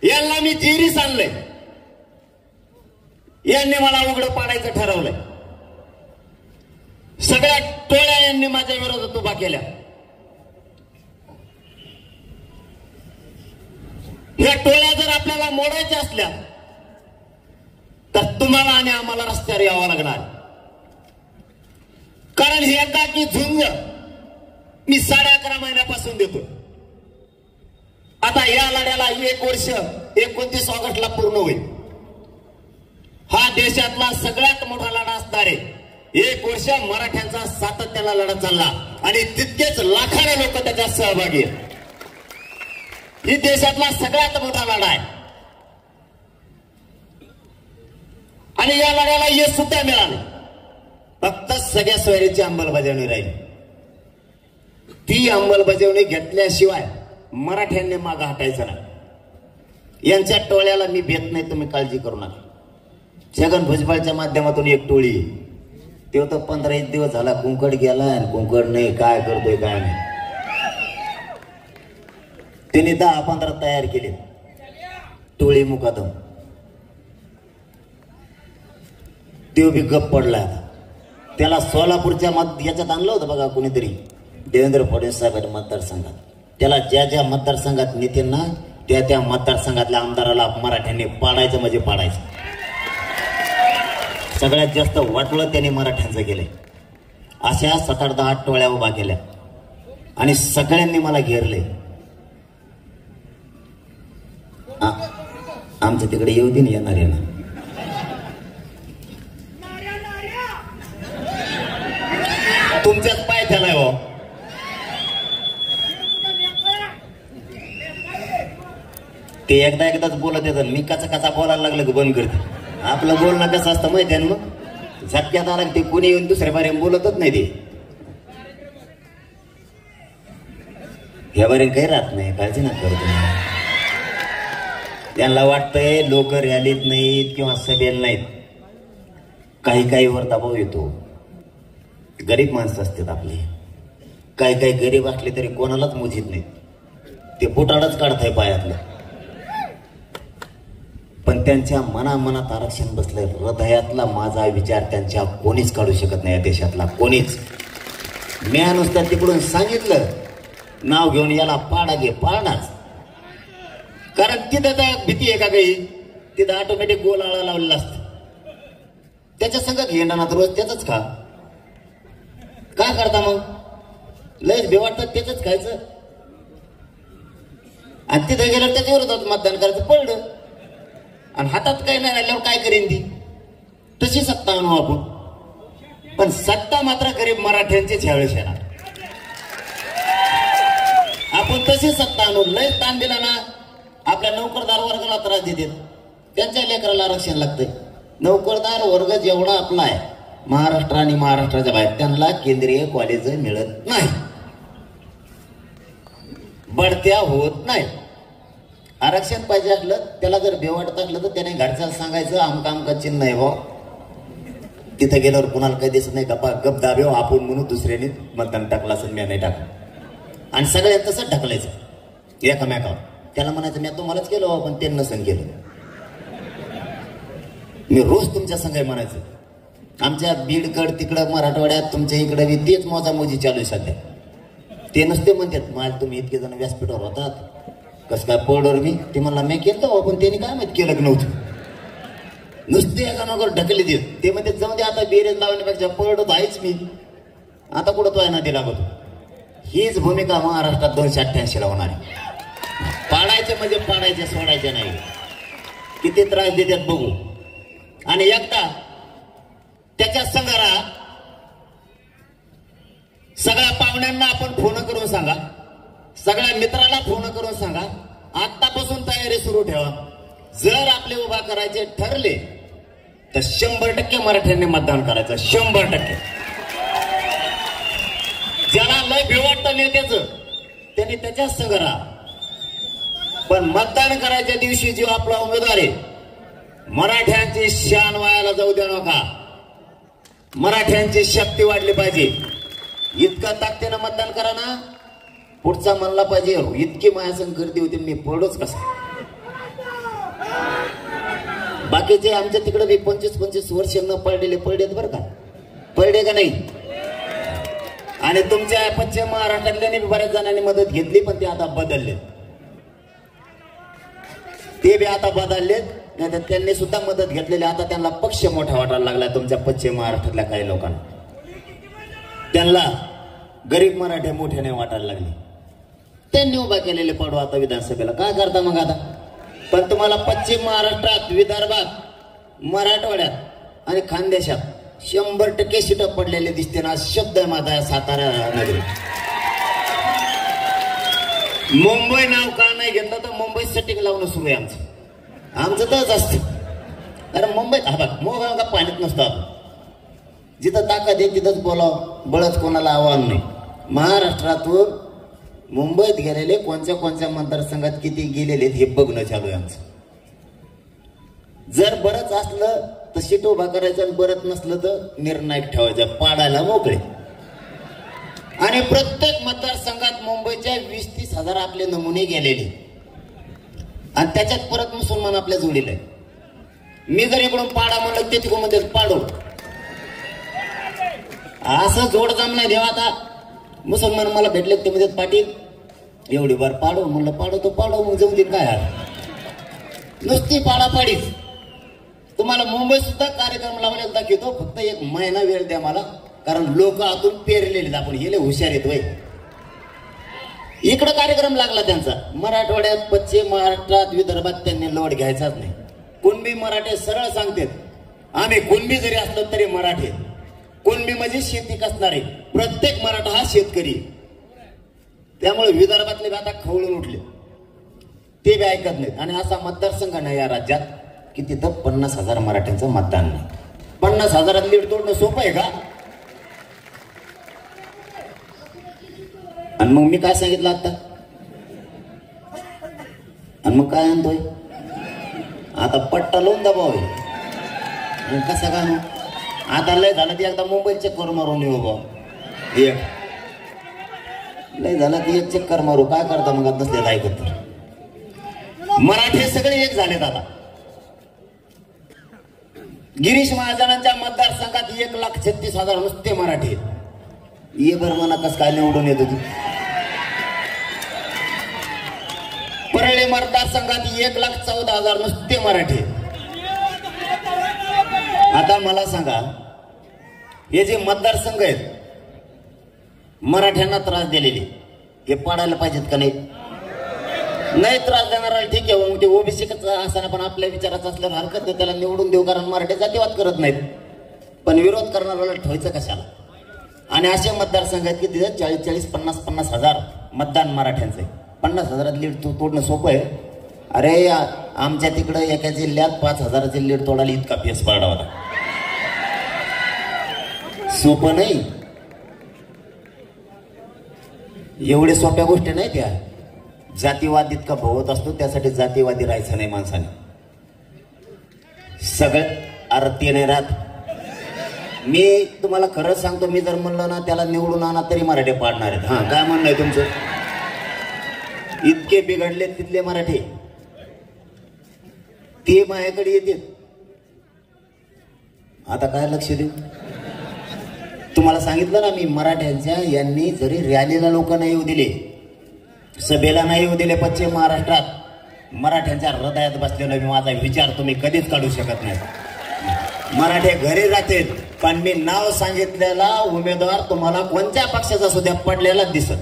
यांना मी जिरीस आणलंय. यांनी मला उघडं पाडायचं ठरवलंय. सगळ्या टोळ्या यांनी माझ्या विरोधात उभा केल्या. ह्या टोळ्या जर आपल्याला मोडायच्या असल्या तर तुम्हाला आणि आम्हाला रस्त्यावर यावं लागणार. कारण ही एकाकी झुंज मी 11.5 महिन्यापासून देतो. आता या लढ्याला 1 वर्ष 29 ऑगस्टला पूर्ण होईल. हा देशातला सगळ्यात मोठा लढा असणार आहे. 1 वर्ष मराठ्यांचा सातत्याला लढा चालला आणि तितकेच लाखाने लोक त्याच्यात सहभागी आहेत. ही देशातला सगळ्यात मोठा लढा आहे आणि या लढ्याला यश सुद्धा मिळाले. फक्त सगळ्या सोयरीची अंमलबजावणी राहील. ती अंमलबजावणी घेतल्याशिवाय मराठ्यांनी मागे हटायचं नाही. यांच्या टोळ्याला मी भेट नाही, तुम्ही काळजी करू नका. छगन भुजबळच्या माध्यमातून एक टोळी ते तर 15-1 दिवस झाला कुंकड गेला आणि कुंकड नाही काय करतोय काय नाही. तिने 10-15 तयार केले टोळी मुकादम. तो बी गप पडला. त्याला सोलापूरच्या याच्यात आणलं होतं बघा कोणीतरी देवेंद्र फडणवीस साहेबांच्या मतदारसंघात. त्याला ज्या ज्या मतदारसंघात नेतील ना त्या मतदारसंघातल्या आमदाराला मराठ्यांनी पाडायचं म्हणजे पाडायचं. सगळ्यात जास्त वाटोळं त्यांनी मराठ्यांचं केलंय. अशा 7-8 टोळ्या उभा केल्या आणि सगळ्यांनी मला घेरले. आमच्या तिकडे येऊ दे ना येणार आहे ना. तुमच्याच पाय त्याला हो. ते एकदाच बोलत येतात. मी कचा बोलायला लागलं की बंद करते. आपलं बोलणं कसं असतं माहिती आहे ना. मग झटक्यात आला ते कोणी येऊन दुसऱ्या बारे बोलतच नाही. ते ह्या बारे काही राहत नाही. काळजी ना करतो. त्यांना वाटतंय लोक रॅलीत नाहीत किंवा सभेला नाहीत. काही वर दबाव येतो. गरीब माणसं असतात आपली. काही गरीब असले तरी कोणालाच मुझीत नाहीत. ते बुटाडच काढताय पायातलं. पण त्यांच्या मनात आरक्षण बसलंय. हृदयातला माझा विचार त्यांच्या कोणीच काढू शकत नाही. या देशातला कोणीच. मी नुसतं तिकडून सांगितलं नाव घेऊन याला पाडा घे पाडणार. कारण तिथं तर भीती आहे का काही. तिथं ऑटोमॅटिक गोल आळा लावलेला असतं. त्याच्या संघात घेणार रोज त्याच खा. काय करता मग. लयच बेवाटतात त्याच खायचं आणि तिथं गेल्यावर त्याच्या विरोधात मतदान करायचं पडलं आणि हातात काही नाही राहिल्यावर काय करेन ती. तशी सत्ता आणू आपण. पण सत्ता मात्र गरीब मराठ्यांचीच ह्यावेळेस येणार. तशी सत्ता आणून लय ताण दिला ना आपल्या नोकरदार वर्गाला त्रास देतात. त्यांच्या लेकराला आरक्षण लागतंय. नोकरदार वर्ग जेवढा आपला आहे महाराष्ट्र आणि महाराष्ट्राच्या बाहेर त्यांना केंद्रीय कॉलेज मिळत नाही, बढत्या होत नाही. आरक्षण पाहिजे असलं त्याला जर बेवाटत असलं तर त्याने घरच्याला सांगायचं आमका आमका चिन्ह आहे भाऊ. तिथं गेल्यावर कुणाला काही दिसत नाही गप्पा गप दाबेव आपण म्हणून दुसऱ्याने मतदान टाकलं असं मी नाही टाकलं. आणि सगळ्यांना तसंच ढकलायचं एकामेकावर. त्याला म्हणायचं मी तुम्हालाच केलं हो, पण ते नसन केलं. मी रोज तुमच्या संघ म्हणायचं. आमच्या बीडकड तिकडं मराठवाड्यात तुमच्या इकडे बी तेच मोजामोजी चालू आहे सध्या. ते नसते म्हणतात मला तुम्ही इतके जण व्यासपीठावर होतात कसं काय पडवर मी ते म्हणला मी केलं हो, पण त्यांनी काय माहित केलं नव्हतं. नुसते एकामेकावर ढकले देत. ते म्हणते जाऊ दे आता बेरेज लावण्यापेक्षा पडत आहेच मी, आता कुठं तो आहे ना ते लागतो. हीच भूमिका महाराष्ट्रात 288 ला होणार आहे. पाडायचे म्हणजे पाडायचे, सोडायचे नाही. किती त्रास देतात बघू. आणि एकदा त्याच्या संघाला सगळ्या पाहुण्यांना आपण फोन करून सांगा, सगळ्या मित्राला फोन करून सांगा आतापासून तयारी सुरू ठेवा. जर आपले उभा करायचे ठरले तर 100% मराठ्यांनी मतदान करायचं. 100%. ज्याला लय भिवाटतं नेत्याचं त्यांनी त्याच्याच संघ राहा. पण मतदान करायच्या दिवशी जो आपला उमेदवार आहे मराठ्यांची शान वायाला जाऊ द्या नका. मराठ्यांची शक्ती वाढली पाहिजे. इतका ताकदीनं मतदान करा ना पुढचा म्हणला पाहिजे इतकी मायासंग गर्दी होती मी पडोच कसा. बाकीचे आमच्या तिकडे बी 25-25 वर्ष न पडलेले पडलेत बरं का. पडले का नाही. आणि तुमच्या पश्चिम महाराष्ट्रातल्याने बऱ्याच जणांनी मदत घेतली पण ते आता बदललेत. ते बी आता बदललेत. नाही तर त्यांनी सुद्धा मदत घेतलेली. आता त्यांना पक्ष मोठा वाटायला लागला तुमच्या पश्चिम महाराष्ट्रातल्या काही लोकांना. त्यांना गरीब मराठे मोठे नाही वाटायला लागले. त्यांनी उभा केलेले पडू आता विधानसभेला. काय करता मग आता. पण तुम्हाला पश्चिम महाराष्ट्रात, विदर्भात, मराठवाड्यात आणि खानदेशात 100% सीटं पडलेले दिसते ना. शब्द आहे माझा सातारा नगरी. मुंबई नाव का नाही घेतलं तर मुंबई सेटिंग लावणं सुरू आहे आमचं. आमचं तच असतं. अरे मुंबईत हा बघ मोगा पाण्यात नसतो आपण. जिथं ताकद आहे तिथंच बोलावं. बळच कोणाला आव्हान नाही. महाराष्ट्रातून मुंबईत गेलेले कोणत्या मतदारसंघात किती गेलेले हे बघणं चालू आहे आमचं. जर बरंच असलं तर सीट उभा करायचं आणि बरंच नसलं तर निर्णायक ठेवायचं. पाडायला मोकळे. आणि प्रत्येक मतदारसंघात मुंबईच्या 20-30 हजार आपले नमुने गेलेले आणि त्याच्यात परत मुसलमान आपल्या जोडीला आहे. मी जर इकडून पाडा म्हणलं ते तिकडून मध्ये पाडू असं जोड जम नाही देवा. आता मुसलमान मला भेटले ते मध्ये पाटील एवढी बार पाडो म्हणलं पाडो तो पाडो मग जाऊ दे काय नुसती पाडापाडीच. तुम्हाला मुंबईत सुद्धा कार्यक्रम लावण्यात दाखवतो. फक्त 1 महिना वेळ द्या मला कारण लोक आतून पेरलेले आपण गेले हुशार येत वय. इकडं कार्यक्रम लागला त्यांचा. मराठवाड्यात, पश्चिम महाराष्ट्रात, विदर्भात त्यांनी लोड घ्यायचाच नाही. कुणबी मराठे सरळ सांगतात आम्ही कुणबी जरी असलो तरी मराठे. कुणबी म्हणजे शेती कसणारे. प्रत्येक मराठा हा शेतकरी. त्यामुळे विदर्भातले आता खवळून उठले. ते बी ऐकत नाहीत. आणि असा मतदारसंघ नाही या राज्यात की तिथं 50,000 मराठ्यांचं मतदान नाही. 50,000 लीड तोडणं सोपं आहे का. आणि मग मी काय सांगितलं आता. आणि मग काय आणतोय आता पट्टा लावून दबाव आहे. कसं का आता लय झालं ती एकदा मोबाईल चक्कर मारून येऊ बा. एक लय झालं ती एक चक्कर मारू. काय करता मग आता नसलेलं ऐकत. मराठे सगळे एक झालेत आता. गिरीश महाजनांच्या मतदारसंघात 1,36,000 नुसते मराठी. ये बरं म्हणा कस काय निवडून येत होती. परळी मतदारसंघात 1,14,000 नुसते मराठी. आता मला सांगा हे जे मतदारसंघ आहेत मराठ्यांना त्रास दिलेले हे पाडायला पाहिजेत का नाही. नाही त्रास देणारा ठीक आहे. मग ते ओबीसी असताना पण आपल्या विचाराचं असल्यावर हरकत नाही. त्याला निवडून देऊ कारण मराठी जातीवाद करत नाहीत. पण विरोध करणाऱ्याला ठेवायचं कशाला. आणि असे मतदारसंघ आहेत की तिथे 40-50,000 मतदान मराठ्यांचं आहे. 50,000 लीड तोडणं सोपं आहे. अरे आमच्या तिकडं एका जिल्ह्यात 5,000चे लीड तोडायला इतका पेस पडला होता. सोपं नाही, एवढे सोप्या गोष्टी नाही त्या. जातीवाद इतका भोवत असतो, त्यासाठी जातीवादी राहायचं नाही माणसाने. सगळं आरती नाही राहत. मी तुम्हाला खरं सांगतो, मी जर म्हणलं ना त्याला निवडून आणा तरी मराठी पाडणार आहेत. हा, काय म्हणणं आहे तुमचं? इतके बिघडले तिथले मराठी, ते माझ्याकडे येतील. आता काय लक्ष देऊ? तुम्हाला सांगितलं ना मी, मराठ्यांच्या यांनी जरी रॅलीला लोक नाही येऊ दिले, सभेला नाही येऊ दिले पश्चिम महाराष्ट्रात, मराठ्यांच्या हृदयात बसलेला मी माझा विचार तुम्ही कधीच काढू शकत नाही. मराठे घरी राहतील, पण मी नाव सांगितलेला उमेदवार तुम्हाला कोणत्या पक्षाचा सुद्धा पडलेलाच दिसत,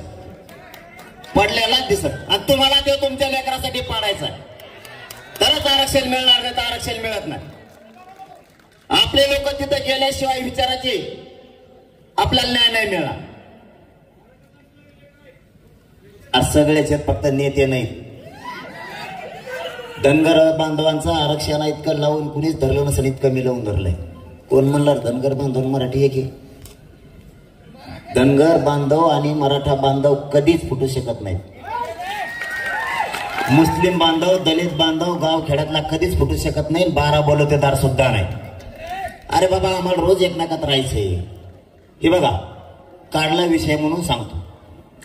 पडलेलाच दिसत. आणि तुम्हाला ते तुमच्या लेकरासाठी पाडायचं आहे, तरच आरक्षण मिळणार, नाही तर आरक्षण मिळत नाही. आपले लोक तिथं गेल्याशिवाय विचाराचे आपल्याला न्याय नाही मिळणार. सगळ्याचे फक्त नेते नाही, धनगर बांधवांचं आरक्षण इतकं लावून कुणीच धरलं नसेल, इतकं मी लावून धरलंय. कोण म्हणणार धनगर बांधव मराठी एक आहे? धनगर बांधव आणि मराठा बांधव कधीच फुटू शकत नाहीत. मुस्लिम बांधव, दलित बांधव गाव खेड्यातला कधीच फुटू शकत नाही. 12 बोलवतेदार सुद्धा नाही. अरे बाबा, आम्हाला रोज एकमेकात राहायचंय. हे बघा, काढला विषय म्हणून सांगतो,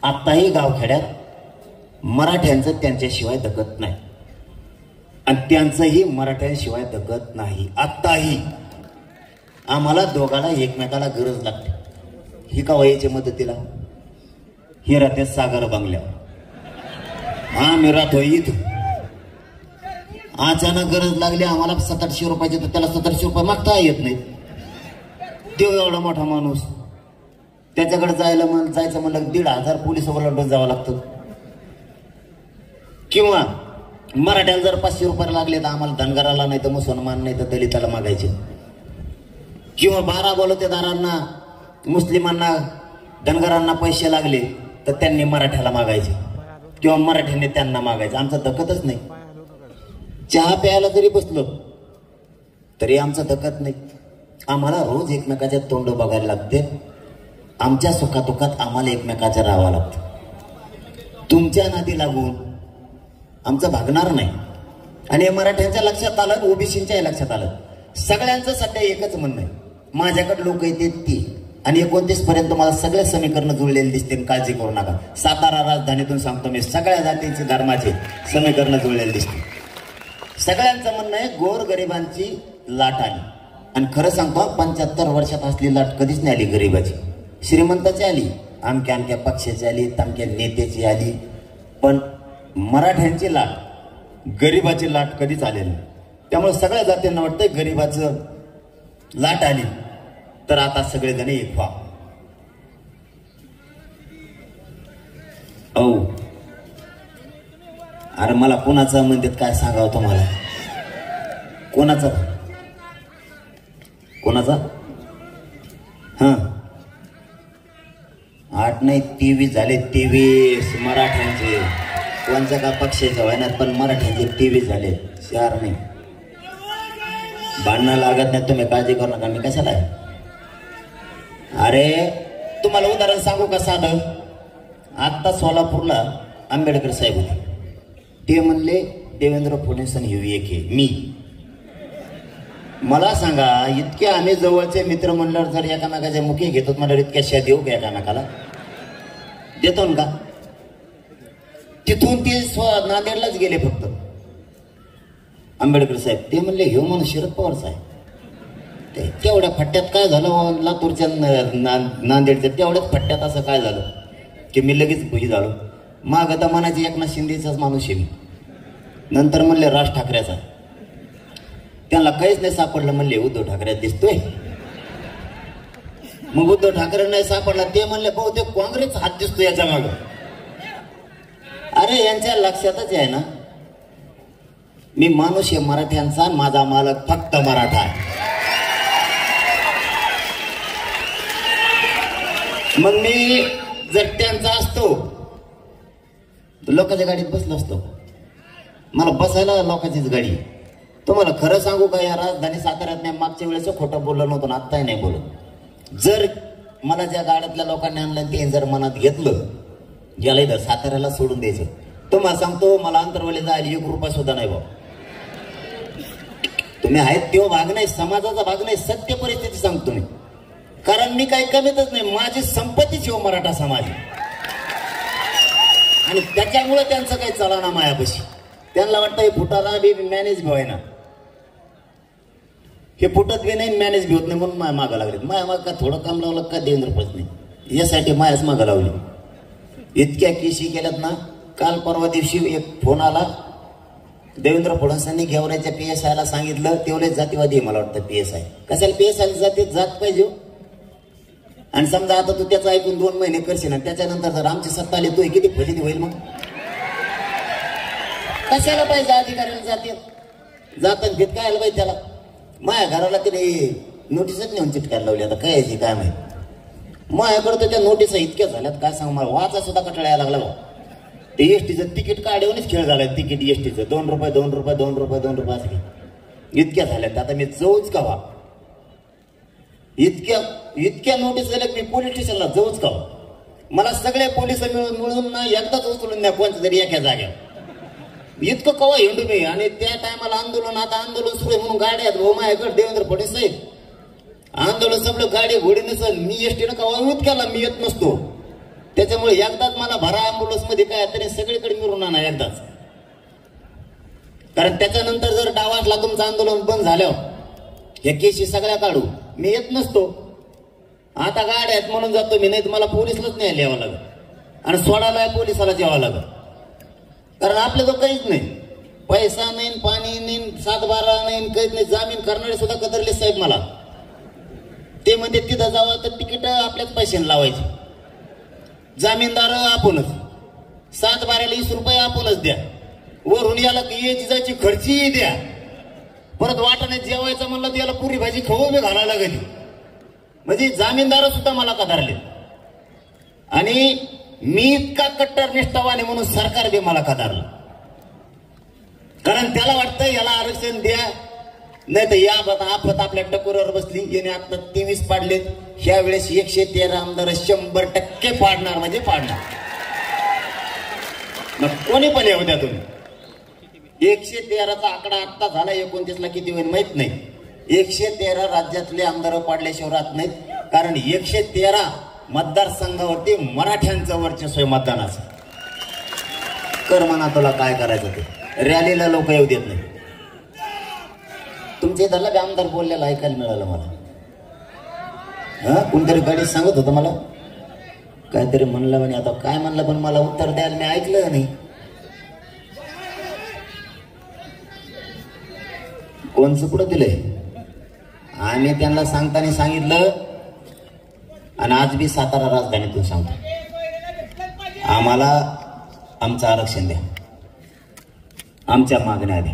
आत्ताही गावखेड्यात मराठ्यांचं त्यांच्याशिवाय दगत नाही आणि त्यांचंही मराठ्यांशिवाय दगत नाही. आत्ताही आम्हाला दोघाला एकमेकाला गरज लागते. ही का वयाची मदतीला? ही राहते सागर बंगल्यावर, हा मी राहतोय इथं. अचानक गरज लागली आम्हाला 700-800 रुपयाची, तर त्याला 700 रुपये मागता येत नाही. देव एवढा मोठा माणूस, त्याच्याकडे जायचं म्हणलं 1,500 पोलीस ओलांडून जावं लागतं. किंवा मराठ्याला जर 500 रुपये लागले तर आम्हाला धनगराला नाही तर मुसलमान नाही तर दलिताला मागायचे. किंवा 12 बोलवतेदारांना, मुस्लिमांना, धनगरांना पैसे लागले तर त्यांनी मराठ्याला मागायचे किंवा मराठ्यांनी त्यांना मागायचं. आमचं दखतच नाही. चहा प्यायला जरी बसलो तरी आमचं दखत नाही. आम्हाला रोज एकमेकाच्या तोंड बघायला लागते. आमच्या सुखादुखात आम्हाला एकमेकाच्या राहावं लागतं. तुमच्या नादी लागून आमचं भागणार नाही. आणि मराठ्यांच्या लक्षात आलं, ओबीसींच्या लक्षात आलं. सगळ्यांचं सध्या एकच म्हणणं आहे, माझ्याकडे लोक येतात ती, आणि 29 पर्यंत मला सगळे समीकरण जुळलेले दिसते, काळजी करू नका. सातारा राजधानीतून सांगतो मी, सगळ्या जातींचे धर्माचे समीकरण जुळलेले दिसते. सगळ्यांचं म्हणणं आहे गोरगरिबांची लाट आली. आणि खरं सांगतो, 75 वर्षात असली लाट कधीच नाही आली गरीबाची. श्रीमंताची आली, आमक्या आमक्या पक्षाची आली, तमक्या नेत्याची आली, पण मराठ्यांची लाट, गरीबाची लाट कधीच आलेली नाही. त्यामुळे सगळ्या जातींना वाटतं गरीबाचं लाट आली तर आता सगळेजण एक व्हा. औ अरे मला कोणाचं म्हणतात काय सांगावं तुम्हाला? कोणाचा कोणाचा? हा, 8 नाही 23 झाले. 23 मराठ्यांचे, कोणत्या का पक्षाच्या व्हायनात, पण मराठ्यांचे 23 झाले. 4 नाही. भांडणं लागत नाही, तुम्ही काळजी करू नका. मी कशाला आहे? अरे तुम्हाला उदाहरण सांगू का साधं? आता सोलापूरला आंबेडकर साहेब होते. ते म्हणले देवेंद्र फडणवीस हे एक आहे. मी मला सांगा, इतके आम्ही जवळचे मित्र म्हणल्यावर जर एकामेकाच्या मुखी घेतो म्हणल्यावर इतक्या शा देऊ का एकामेकाला? देतो का? तिथून ते नांदेडलाच गेले फक्त आंबेडकर साहेब. ते म्हणले हे माणूस शरद पवारचा आहे. तेवढ्या फट्ट्यात काय झालं, लातूरच्या नांदेडच्या तेवढ्याच फट्ट्यात असं काय झालं की मी लगेच भुई झालो. माग तर म्हणायचे एकनाथ शिंदेचाच माणूस आहे मी. नंतर म्हणले राज ठाकरेचा. त्यांना काहीच नाही सापडलं, म्हणले उद्धव ठाकरे दिसतोय. मग उद्धव ठाकरे नाही सापडला, ते म्हणले बहुतेक काँग्रेस हात दिसतो याच्या माग. अरे यांच्या लक्षातच आहे ना, मी माणूस आहे मराठ्यांचा, माझा मालक फक्त मराठा आहे. मग मी जर त्यांचा असतो तर लोकांच्या गाडीत बसलो असतो. मला बसायला लोकांचीच गाडी. तुम्हाला खरं सांगू का, या राजधानी साताऱ्यात नाही मागच्या वेळेस खोटं बोललो नव्हतं ना आत्ताही नाही बोलत. जर मला ज्या गाड्यातल्या लोकांनी आणलं ते जर मनात घेतलं, याला इथं साताऱ्याला सोडून द्यायचं. तुम्हाला सांगतो, मला अंतरवली जायला 1 रुपया सुद्धा नाही भाऊ. तुम्ही आहेत तो भाग नाही, समाजाचा भाग नाही, सत्य परिस्थिती सांगतो तुम्ही. कारण मी काही कमीतच नाही, माझी संपत्तीच हो मराठा समाज. आणि त्याच्यामुळे त्यांचं काही चला ना मायापाशी. त्यांना वाटतं हे फुटाला बी मॅनेज बी ना, हे फुटत बी नाही मॅनेज बी होत नाही, म्हणून माया मागा लागले. माया माग का थोडं काम लावलं का देवेंद्र फडणवीस यासाठी मायाच मागा लावली. इतक्या केशी केल्यात ना. काल परवा दिवशी एक फोन आला, देवेंद्र फडणवीसांनी गेवराच्या PSI ला सांगितलं, तेवढेच जातीवादी आहे मला वाटतं PSI. कशाला PSI जातीत जात पाहिजे. आणि समजा आता तू त्याचं ऐकून 2 महिने करशील ना, त्याच्यानंतर जर आमची सत्ता आली तू किती फजिती होईल. मग कशाला पाहिजे अधिकाऱ्याला जातीत जातं घेत काय आलं पाहिजे त्याला. माया घराला तिने नोटीसच नेऊन चिटकायला लावली. आता काय यायची काय माहिती. माझ्याकडे तर त्या नोटीस इतक्या झाल्यात काय सांग, मला वाचा सुद्धा कटाळा यायला लागला भाऊ. ते एसटीचं तिकीट काढूनच खेळ झालाय. तिकीट एसटीचं 2 रुपये 2 रुपये 2 रुपये 2 रुपये असं इतक्या झाल्यात. आता मी जाऊच का वा, इतक्या नोटीस झाल्या मी पोलीस स्टेशनला जाऊच का. मला सगळे पोलिस मिळून ना एकदाच उचलून द्या कोणत्या तरी एका जाग्यावर. इतकं कवा हिंडू मी. आणि त्या टायमाला आंदोलन, आता आंदोलन सुरू आहे म्हणून गाड्या आहेत. माझ्याकडे देवेंद्र फडणवीस साहेब आंदोलन सगळं गाडी घोडी नसल. मी एसटीनं कवा यूज केला, मी येत नसतो. त्याच्यामुळे एकदाच मला भरा अँब्युलन्स मध्ये काय तरी सगळीकडे मिळून आणा एकदाच. कारण त्याच्यानंतर जर डावासला तुमचं आंदोलन बंद झाल्यावर हे केशी सगळ्या काढू, मी येत नसतो. आता गाड्या आहेत म्हणून जातो मी, नाही तर मला पोलिसलाच नाही यावं लागत. आणि सोडायला पोलिसाला यावं लागत. कारण आपल्याजवळ काहीच नाही, पैसा नाही, पाणी नाही, 7-12 नाही, काहीच नाही. जामीन करणारे सुद्धा कदरले साहेब मला. ते म्हणते तिथं जावं तर तिकीट आपल्याच पैशाने लावायचे. जामीनदार आपणच, 7-12ला 20 रुपये आपणच द्या. वरून याला याची जायची खर्चीही द्या. परत वाटाने जेवायचं म्हणलं तर याला पुरी भाजी खाऊ बी घालायला गेली. म्हणजे जामीनदार सुद्धा मला कदारले. आणि मी इतका कट्टर निष्ठावान म्हणून सरकार बी मला कदारलं. कारण त्याला वाटतं याला आरक्षण द्या, नाही तर या आफत आपल्या टकोरावर बसली. याने आता 23 पाडलेत. ह्या वेळेस 113 आमदार 100% पाडणार म्हणजे पाडणार. मग कोणी पण येऊ द्या तुम्ही. 113चा आकडा आत्ता झाला, 29ला किती होईल माहित नाही. 113 राज्यातले आमदार पाडल्याशिवाय राहत नाहीत. कारण 113 मतदारसंघावरती मराठ्यांचं वर्चस्व मतदानाचं. कर म्हणा तुला काय करायचं ते. रॅलीला लोक येऊ देत नाही. तुमच्या इथला बी आमदार बोललेला ऐकायला मिळालं मला. कोणतरी गाडी सांगत होतं मला काहीतरी म्हणलं म्हणे. आता काय म्हणलं पण मला उत्तर द्यायला मी ऐकलं नाही. कोणचं कुठं दिलंय. आम्ही त्यांना सांगताना सांगितलं, आणि आज बी सातारा राजधानीतून सांगतो, आम्हाला आमचं आरक्षण द्या, आमच्या मागण्या द्या.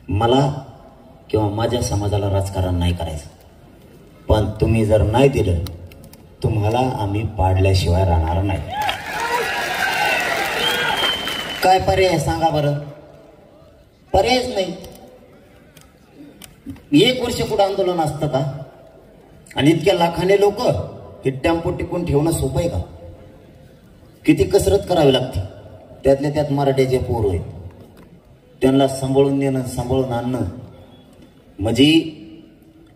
मला किंवा माझ्या समाजाला राजकारण नाही करायचं. पण तुम्ही जर नाही दिलं, तुम्हाला आम्ही पाडल्याशिवाय राहणार नाही. काय पर्याय सांगा बरं. पर्यायच नाही. 1 वर्ष कुठं आंदोलन असतं का. आणि इतक्या लाखाने लोक हे टेम्पो टिकून ठेवणं सोपं आहे का. किती कसरत करावी लागते. त्यातल्या त्यात मराठ्याचे पोर आहेत, त्यांना सांभाळून नेणं, सांभाळून आणणं म्हणजे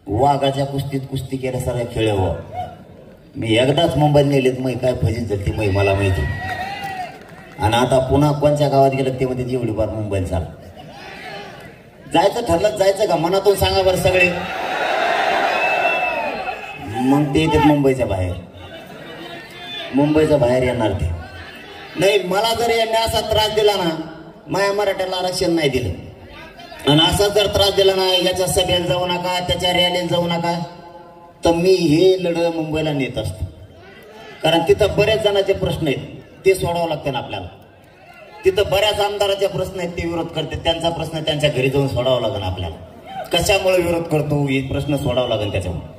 वाघाच्या कुस्तीत कुस्ती केल्यासारखा खेळ व्हावा. मी एकदाच मुंबईत नेलेत, मग काय फजित झाली मग मला माहिती. आणि आता पुन्हा कोणत्या गावात गेलं ते मध्ये एवढी बार मुंबईला चाल. जायचं ठरलं जायचं का मनातून सांगा बरं सगळे. मग ते येतात मुंबईच्या बाहेर. मुंबईच्या बाहेर येणार ते नाही. मला जर यांनी असा त्रास दिला ना, माझ्या मराठ्याला आरक्षण नाही दिलं, आणि असा जर त्रास दिला ना, याच्या सभेला जाऊ नका, त्याच्या रॅलीला जाऊ नका, तर मी हे लढ मुंबईला नेत असतो. कारण तिथं बऱ्याच जणांचे प्रश्न आहेत, ते सोडावं लागतं ना आपल्याला. तिथं बऱ्याच आमदाराचे प्रश्न आहेत, ते विरोध करतात. त्यांचा प्रश्न त्यांच्या घरी जाऊन सोडावं लागेल आपल्याला. कशामुळे विरोध करतो हे प्रश्न सोडावा लागेल. त्याच्यामुळे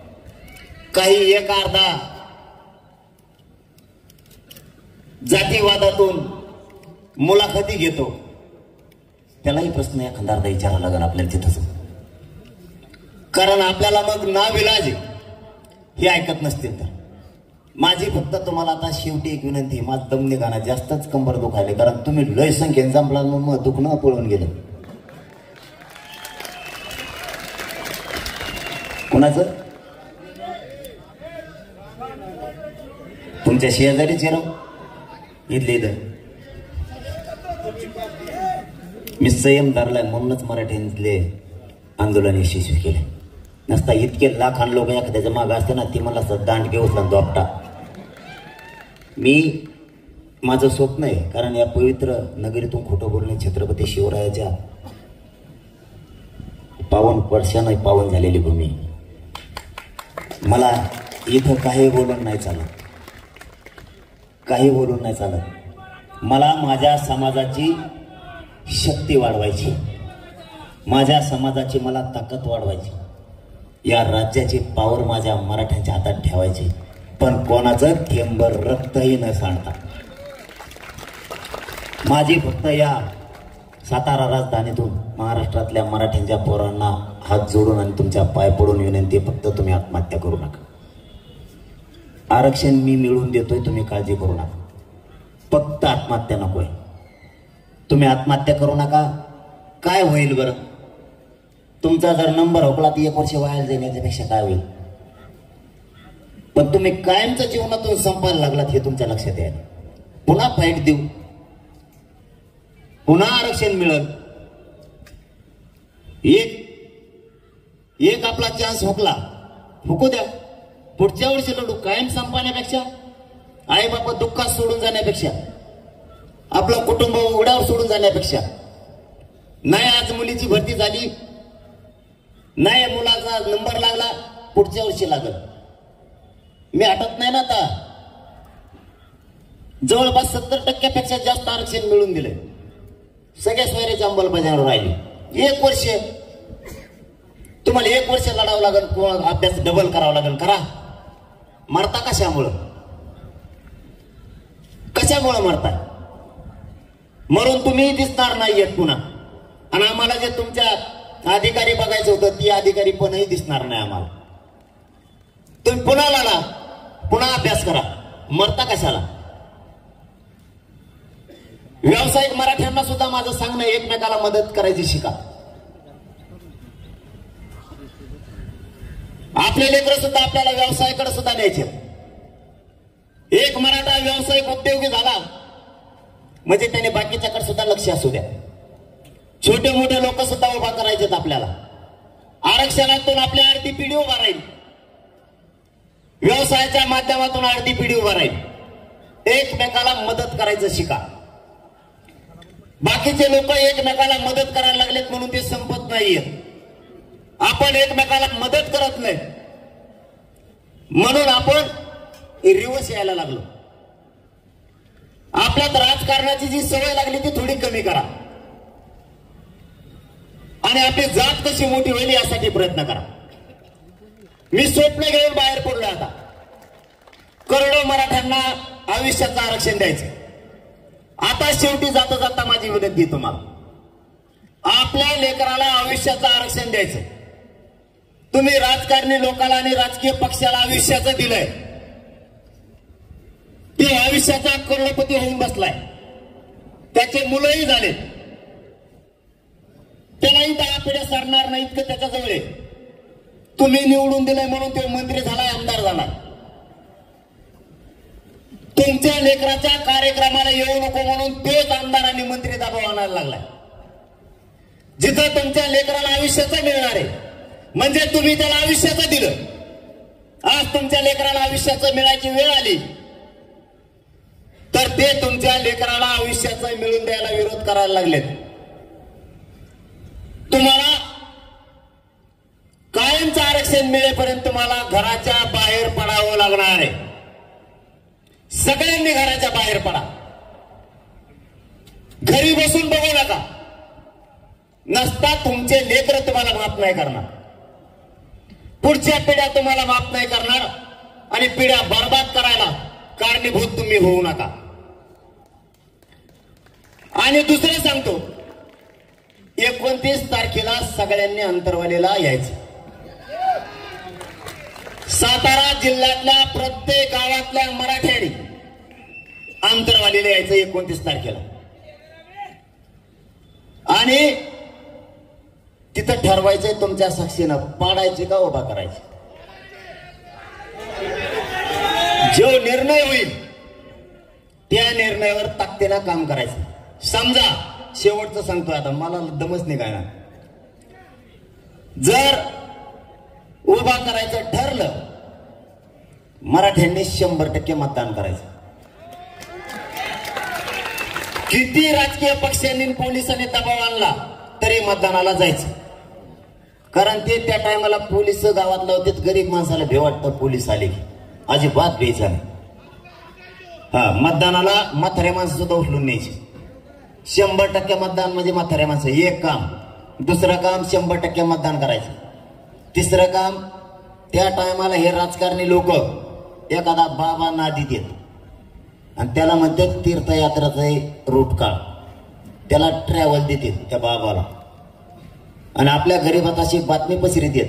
काही एक अर्धा जातीवादातून मुलाखती घेतो, त्यालाही प्रश्न एखादा विचारावा लागेल आपल्याला तिथंच. कारण आपल्याला मग नाविलाज हे ऐकत नसतील तर. माझी फक्त तुम्हाला आता शेवटी एक विनंती आहे, माझं दम निघाना, जास्तच कंबर दुखायले, कारण तुम्ही लय संख्येने जमला, मग दुखणं पळून गेलं. कोणाचं? तुमच्या शेजारीच राव इथले इथं. मी संयम धरलाय म्हणूनच मराठ्यांतले आंदोलन यशस्वी केले. नसता इतके लाखान लोक एखाद्याच्या मागं असते ना, ती मला दांडके उचला दोपटा. माझं स्वप्न आहे, कारण या पवित्र नगरीतून खोटं बोलणे छत्रपती शिवरायाच्या 52 वर्षांनी पावन झालेली भूमी. मला इथं काही बोलून नाही चालत, काही बोलून नाही चालत. मला माझ्या समाजाची शक्ती वाढवायची, माझ्या समाजाची मला ताकद वाढवायची, या राज्याची पावर माझ्या मराठ्यांच्या हातात ठेवायची, पण कोणाचं थेंबर रक्तही न सांडता. माझी फक्त या सातारा राजधानीतून महाराष्ट्रातल्या मराठ्यांच्या पोरांना हात जोडून आणि तुमच्या पाय पडून विनंती, फक्त तुम्ही आत्महत्या करू नका. आरक्षण मी मिळवून देतोय, तुम्ही काळजी करू नका. फक्त आत्महत्या नकोय. तुम्ही आत्महत्या करू नका. काय होईल बरं? तुमचा जर नंबर हुकला तर 1 वर्ष वाया जाण्यापेक्षा काय होईल? पण तुम्ही कायमच्या जीवनातून संपायला लागलात हे तुमच्या लक्षात आहे. पुन्हा फाईट देऊ, पुन्हा आरक्षण मिळेल. एक आपला चान्स हुकला, हुकू द्या. पुढच्या वर्षी लढू. कायम संपण्यापेक्षा, आई बापा दुःखात सोडून जाण्यापेक्षा, आपलं कुटुंब उघड्यावर सोडून जाण्यापेक्षा. नाही आज मुलीची भरती झाली, नाही मुलाचा नंबर लागला, पुढच्या वर्षी लागल. मी हटत नाही ना. आता जवळपास 70% जास्त आरक्षण मिळून दिले. सगळ्या सोयऱ्याची अंमलबजावणी राहिली. 1 वर्ष तुम्हाला 1 वर्ष लढावं लागेल, अभ्यास डबल करावा लागेल. करा. मरता कशामुळं? कशामुळं मरताय? मरून तुम्ही दिसणार नाहीयेत पुन्हा. आणि आम्हाला जे तुमच्या अधिकारी बघायचं होतं, ती अधिकारी पणही दिसणार नाही आम्हाला. तुम्ही पुन्हा लढा, पुन्हा अभ्यास करा. मरता कशाला? व्यावसायिक मराठ्यांना सुद्धा माझं सांगणं, एकमेकाला मदत करायची शिका. आपले लेकरं सुद्धा आपल्याला व्यवसायाकडे सुद्धा न्यायचे. एक मराठा व्यावसायिक उद्योगी झाला म्हणजे त्याने बाकीच्याकडे सुद्धा लक्ष असू द्या. छोटे मोठे लोक सुद्धा उभा करायचेत आपल्याला. आरक्षणातून आपली अर्धी पिढी उभा राहील, व्यवसायाच्या माध्यमातून अर्धी पिढी उभा राहील. एकमेकाला मदत करायचं शिका. बाकीचे लोक एकमेकाला मदत करायला लागलेत म्हणून ते संपत नाहीये. आपण एकमेकाला मदत करत नाही म्हणून आपण रिवर्स यायला लागलो. आपल्यात राजकारणाची जी सवय लागली ती थोडी कमी करा आणि आपली जात कशी मोठी होईल यासाठी प्रयत्न करा. मी स्वप्न घेऊन बाहेर पडलो. आता करोडो मराठ्यांना आयुष्याचं आरक्षण द्यायचं. आता शेवटी जाता जाता माझी विनंती तुम्हाला, आपल्या लेकराला आयुष्याचं आरक्षण द्यायचं. तुम्ही राजकारणी लोकांना आणि राजकीय पक्षाला आयुष्याचं दिलंय, ते आयुष्याचा करोडपती होऊन बसलाय. त्याचे मुलंही झाले, त्यालाही 10 पिढ्या सरणार नाही इतकं त्याच्याजवळ आहे. तुम्ही निवडून दिलंय म्हणून तो मंत्री झालाय, आमदार झाला. तुमच्या लेकराच्या कार्यक्रमाला येऊ नको म्हणून तोच आमदार आणि मंत्री दबाव आणायला लागलाय. जिथं तुमच्या लेकराला आयुष्याचं मिळणार आहे म्हणजे तुम्ही त्याला आयुष्याचं दिलं. आज तुमच्या लेकराला आयुष्याचं मिळायची वेळ आली तर ते तुमच्या लेकराला आयुष्याचं मिळून द्यायला विरोध करायला लागलेत. तुम्हाला कायमचं आरक्षण मिळेपर्यंत तुम्हाला घराच्या बाहेर पडावं लागणार आहे. सगळ्यांनी घराच्या बाहेर पडा. घरी बसून बघू नका. नसता तुमचे लेकरं तुम्हाला माफ नाही करणार, पुढच्या पिढ्या तुम्हाला माफ नाही करणार आणि पिढ्या बर्बाद करायला कारणीभूत तुम्ही होऊ नका. आणि दुसरं सांगतो, 29 तारखेला सगळ्यांनी अंतरवालीला यायचं. सातारा जिल्ह्यातल्या प्रत्येक गावातल्या मराठ्यांनी अंतरवालीला यायचं 29 तारखेला. आणि तिथं ठरवायचंय तुमच्या साक्षीनं पाडायची का उभा करायची. जो निर्णय होईल त्या निर्णयावर ताकदीनं काम करायचं. समजा शेवटचं सांगतो, आता मला दमच निघायला, जर उभा करायचं ठरलं मराठ्यांनी 100% मतदान करायचं. किती राजकीय पक्षांनी पोलिसांनी दबाव आणला तरी मतदानाला जायचं. कारण ते त्या टायमाला पोलीस गावात लावते, गरीब माणसाला भे वाटतं पोलीस आले की, अजिबात भ्यायचा नाही. हा, मतदानाला म्हातारे माणसं सुद्धा उचलून न्यायची. 100% मतदान म्हणजे म्हातारे माणसं एक काम. दुसरं काम 100% मतदान करायचं. तिसरं काम, त्या टायमाला हे राजकारणी लोक एखादा बाबा नादी देत आणि त्याला म्हणतात तीर्थयात्राचं रूट काढ, त्याला ट्रॅव्हल देतात त्या बाबाला. आणि आपल्या गरीबात अशी बातमी पसरत येत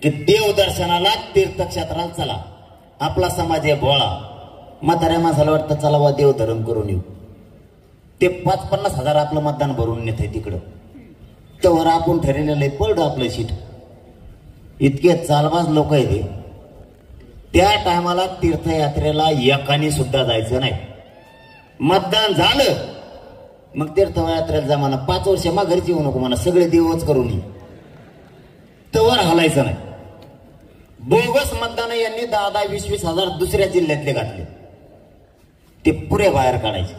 की देवदर्शनाला तीर्थक्षेत्राला चला, आपला समाज आहे बोळा. म्हाताऱ्या माणसाला वाटतं चला वा देवधर्म करून येऊ. ते 5-50 हजार आपलं मतदान भरून नेत आहे तिकडं. तर आपण ठरलेलं आहे पडलं आपलं सीट. इतके चालबाज लोक आहे ते. त्या टायमाला तीर्थयात्रेला एकाने सुद्धा जायचं नाही. मतदान झालं मग तीर्थयात्रेला जा म्हणा, 5 वर्ष माघारीच येऊ नको म्हणा, सगळे देवच करून ये, तवर हलायचं नाही. बोगस मतदान यांनी 10-20 हजार दुसऱ्या जिल्ह्यातले घातले, ते पुरे बाहेर काढायचे.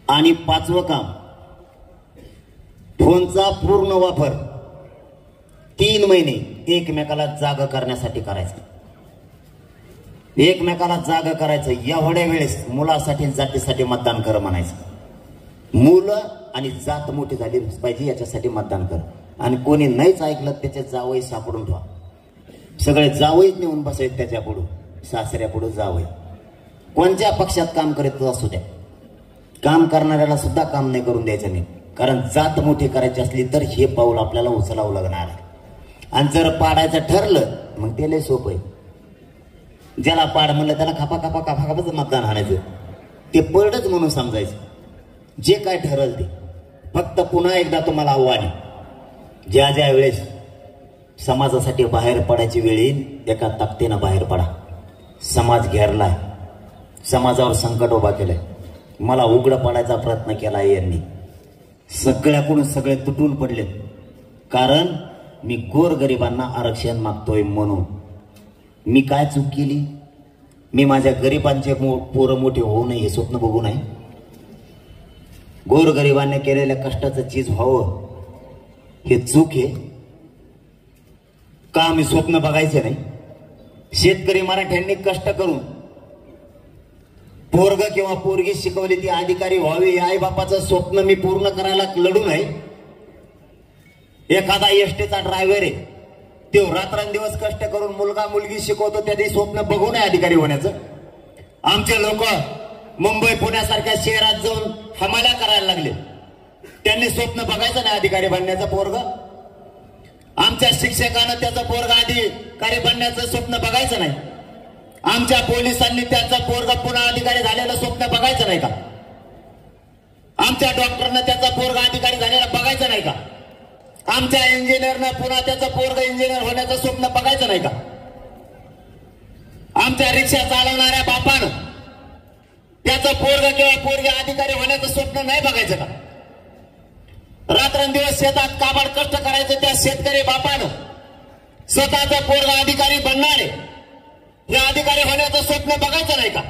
आणि 5वं काम, फोनचा पूर्ण वापर 3 महिने एकमेकाला जागा करण्यासाठी करायचं. एकमेकाला जागा करायचं. एवढ्या वेळेस मुलासाठी जातीसाठी मतदान कर म्हणायचं. मुलं आणि जात मोठी झाली पाहिजे याच्यासाठी मतदान कर. आणि कोणी नाहीच ऐकलं त्याचे जावई सापडून ठेवा. सगळे जावईच नेऊन बसायचे त्याच्या पुढं, सासऱ्या पुढं जावई. कोणत्या पक्षात काम करत असू द्या, काम करणाऱ्याला सुद्धा काम नाही करून द्यायचं नाही. कारण जात मोठी करायची असली तर हे पाऊल आपल्याला उचलावं लागणार आहे. आणि जर पाडायचं ठरलं मग ते लय सोपं आहे. ज्याला पाड म्हणलं त्याला खापाच मतदान आणायचं. ते पडच म्हणून समजायचं. जे काय ठरल ते. फक्त पुन्हा एकदा तुम्हाला आव्हान आहे, ज्या ज्या वेळेस समाजासाठी बाहेर पडायची वेळ येईल एका ताकदीनं बाहेर पडा. समाज घेरलाय, समाजावर संकट उभा केलंय, मला उघडं पडायचा प्रयत्न केला यांनी. सगळ्याकडून सगळे तुटून पडले. कारण मी गोरगरिबांना आरक्षण मागतोय म्हणून. मी काय चूक केली? मी माझ्या गरिबांचे पोरं मोठे होऊ नये हे स्वप्न बघू नये. गोरगरिबांनी केलेल्या कष्टाचं चीज व्हावं हे चूक आहे का? मी स्वप्न बघायचे नाही. शेतकरी मराठ्यांनी कष्ट करून पोरग किंवा पोरगी शिकवली ती अधिकारी व्हावी, आई बापाचं स्वप्न मी पूर्ण करायला लढू नये. एखादा एसटीचा ड्रायव्हर आहे, तो रात्रंदिवस कष्ट करून मुलगा मुलगी शिकवतो, त्याचे स्वप्न बघू नये अधिकारी होण्याचं. आमचे लोक मुंबई पुण्यासारख्या शहरात जाऊन हमाल्या करायला लागले, त्यांनी स्वप्न बघायचं नाही अधिकारी बनण्याचं पोरग. आमच्या शिक्षकानं त्याचं पोरग अधिकारी बनण्याचं स्वप्न बघायचं नाही. आमच्या पोलिसांनी त्याचं पोरग पुन्हा अधिकारी झालेलं स्वप्न बघायचं नाही का? आमच्या डॉक्टरनं त्याचा पोरग अधिकारी झालेला बघायचं नाही का? आमच्या इंजिनियरनं पुन्हा त्याचं पोरग इंजिनियर होण्याचं स्वप्न बघायचं नाही का? आमच्या रिक्षा चालवणाऱ्या बापानं त्याचं पोरग किंवा पोरगी अधिकारी होण्याचं स्वप्न नाही बघायचं का? रात्रंदिवस शेतात काबाड कष्ट करायचं त्या शेतकरी बापानं स्वतःचं पोरग अधिकारी बनणारे या अधिकारी होण्याचं स्वप्न बघायचं नाही का?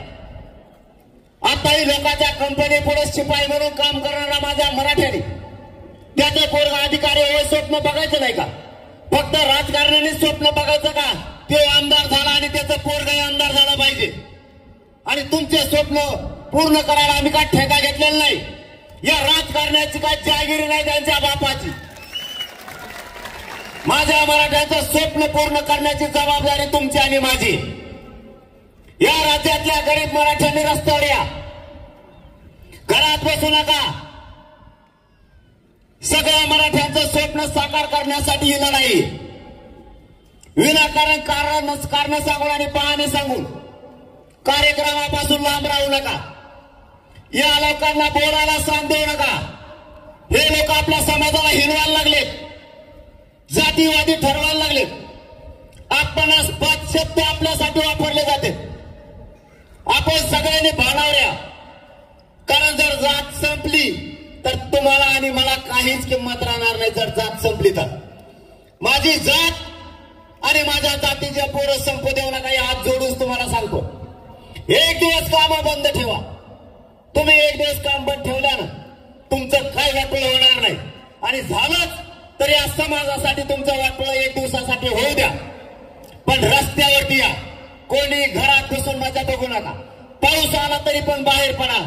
आताही लोकांच्या कंपनी पुढे शिपाई म्हणून काम करणारा माझ्या मराठ्याने त्याचं पोरग अधिकारी होय स्वप्न बघायचं नाही का? फक्त राजकारण्याने स्वप्न बघायचं का ते आमदार झाला आणि त्याचं पोरग आमदार झाला पाहिजे. आणि तुमचे स्वप्न पूर्ण करायला आम्ही काय ठेका घेतलेला नाही. या राजकारण्याची काय जागिरी नाही त्यांच्या बापाची. माझ्या मराठ्याचं स्वप्न पूर्ण करण्याची जबाबदारी तुमची आणि माझी. या राज्यातल्या गरीब मराठ्यांनी रस्त्यावर या. बसू नका. सगळ्या मराठ्यांचं स्वप्न साकार करण्यासाठी ही लढाई. विनाकारण कारण सांगून आणि बहाणे सांगून कार्यक्रमापासून लांब राहू नका. या लोकांना बोलायला सांग देऊ नका. हे लोक आपल्या समाजाला हिरवायला लागलेत, जातीवादी ठरवायला लागलेत. आपण शब्द आपल्यासाठी वापरले जाते. आपण सगळ्यांनी भानावल्या. कारण जर जात संपली तर तुम्हाला आणि मला काहीच किंमत राहणार नाही. जर जात संपली तर माझी जात आणि माझ्या जातीच्या पोरं संपू देऊ नका. या हात जोडून तुम्हाला सांगतो. एक दिवस काम बंद ठेवा. तुम्ही एक दिवस काम बंद ठेवल्यानं तुमचं काय वाटोळं होणार नाही. आणि झालंच तर या समाजासाठी तुमचं वाटोळं एक दिवसासाठी होऊ द्या. पण रस्त्यावरती या. कोणी घरात बसून मजा बघू नका. पाऊस आला तरी पण बाहेर पडा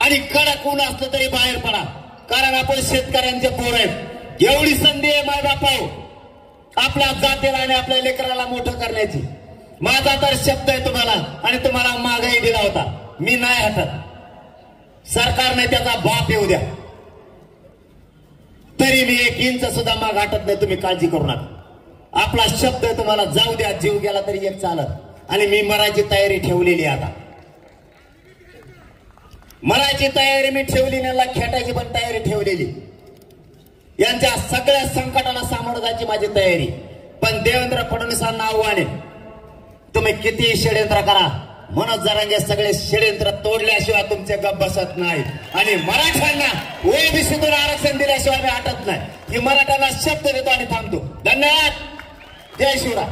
आणि कडक ऊन असलं तरी बाहेर पडा. कारण आपण शेतकऱ्यांचे पोर आहेत. एवढी संधी आहे माय बापाओ आपल्या जातीला आणि आपल्या लेकराला मोठं करण्याची. माझा तर शब्द आहे तुम्हाला आणि तुम्हाला मागही दिला होता. मी नाही हटत. सरकारने त्याचा बाप येऊ द्या तरी मी 1 इंच सुद्धा माग हटत नाही. तुम्ही काळजी करू नका. आपला शब्द तुम्हाला जाऊ द्या. जीव गेला तरी एक चालत. आणि मी मरायची तयारी ठेवलेली. आता मरायची तयारी मी ठेवली नाही. खेटायची पण तयारी ठेवलेली. यांच्या सगळ्या संकटाला सामोरं जायची माझी तयारी. पण देवेंद्र फडणवीसांना आव्हान आहे. तुम्ही किती षड्यंत्र करा. मनोज जरांगे सगळे षड्यंत्र तोडल्याशिवाय तुमचे गप बसत नाही. आणि मराठ्यांना ओबीसीतून आरक्षण दिल्याशिवाय मी हटत नाही. ही मराठ्यांना शब्द देतो आणि थांबतो. धन्यवाद. जय शिवराय.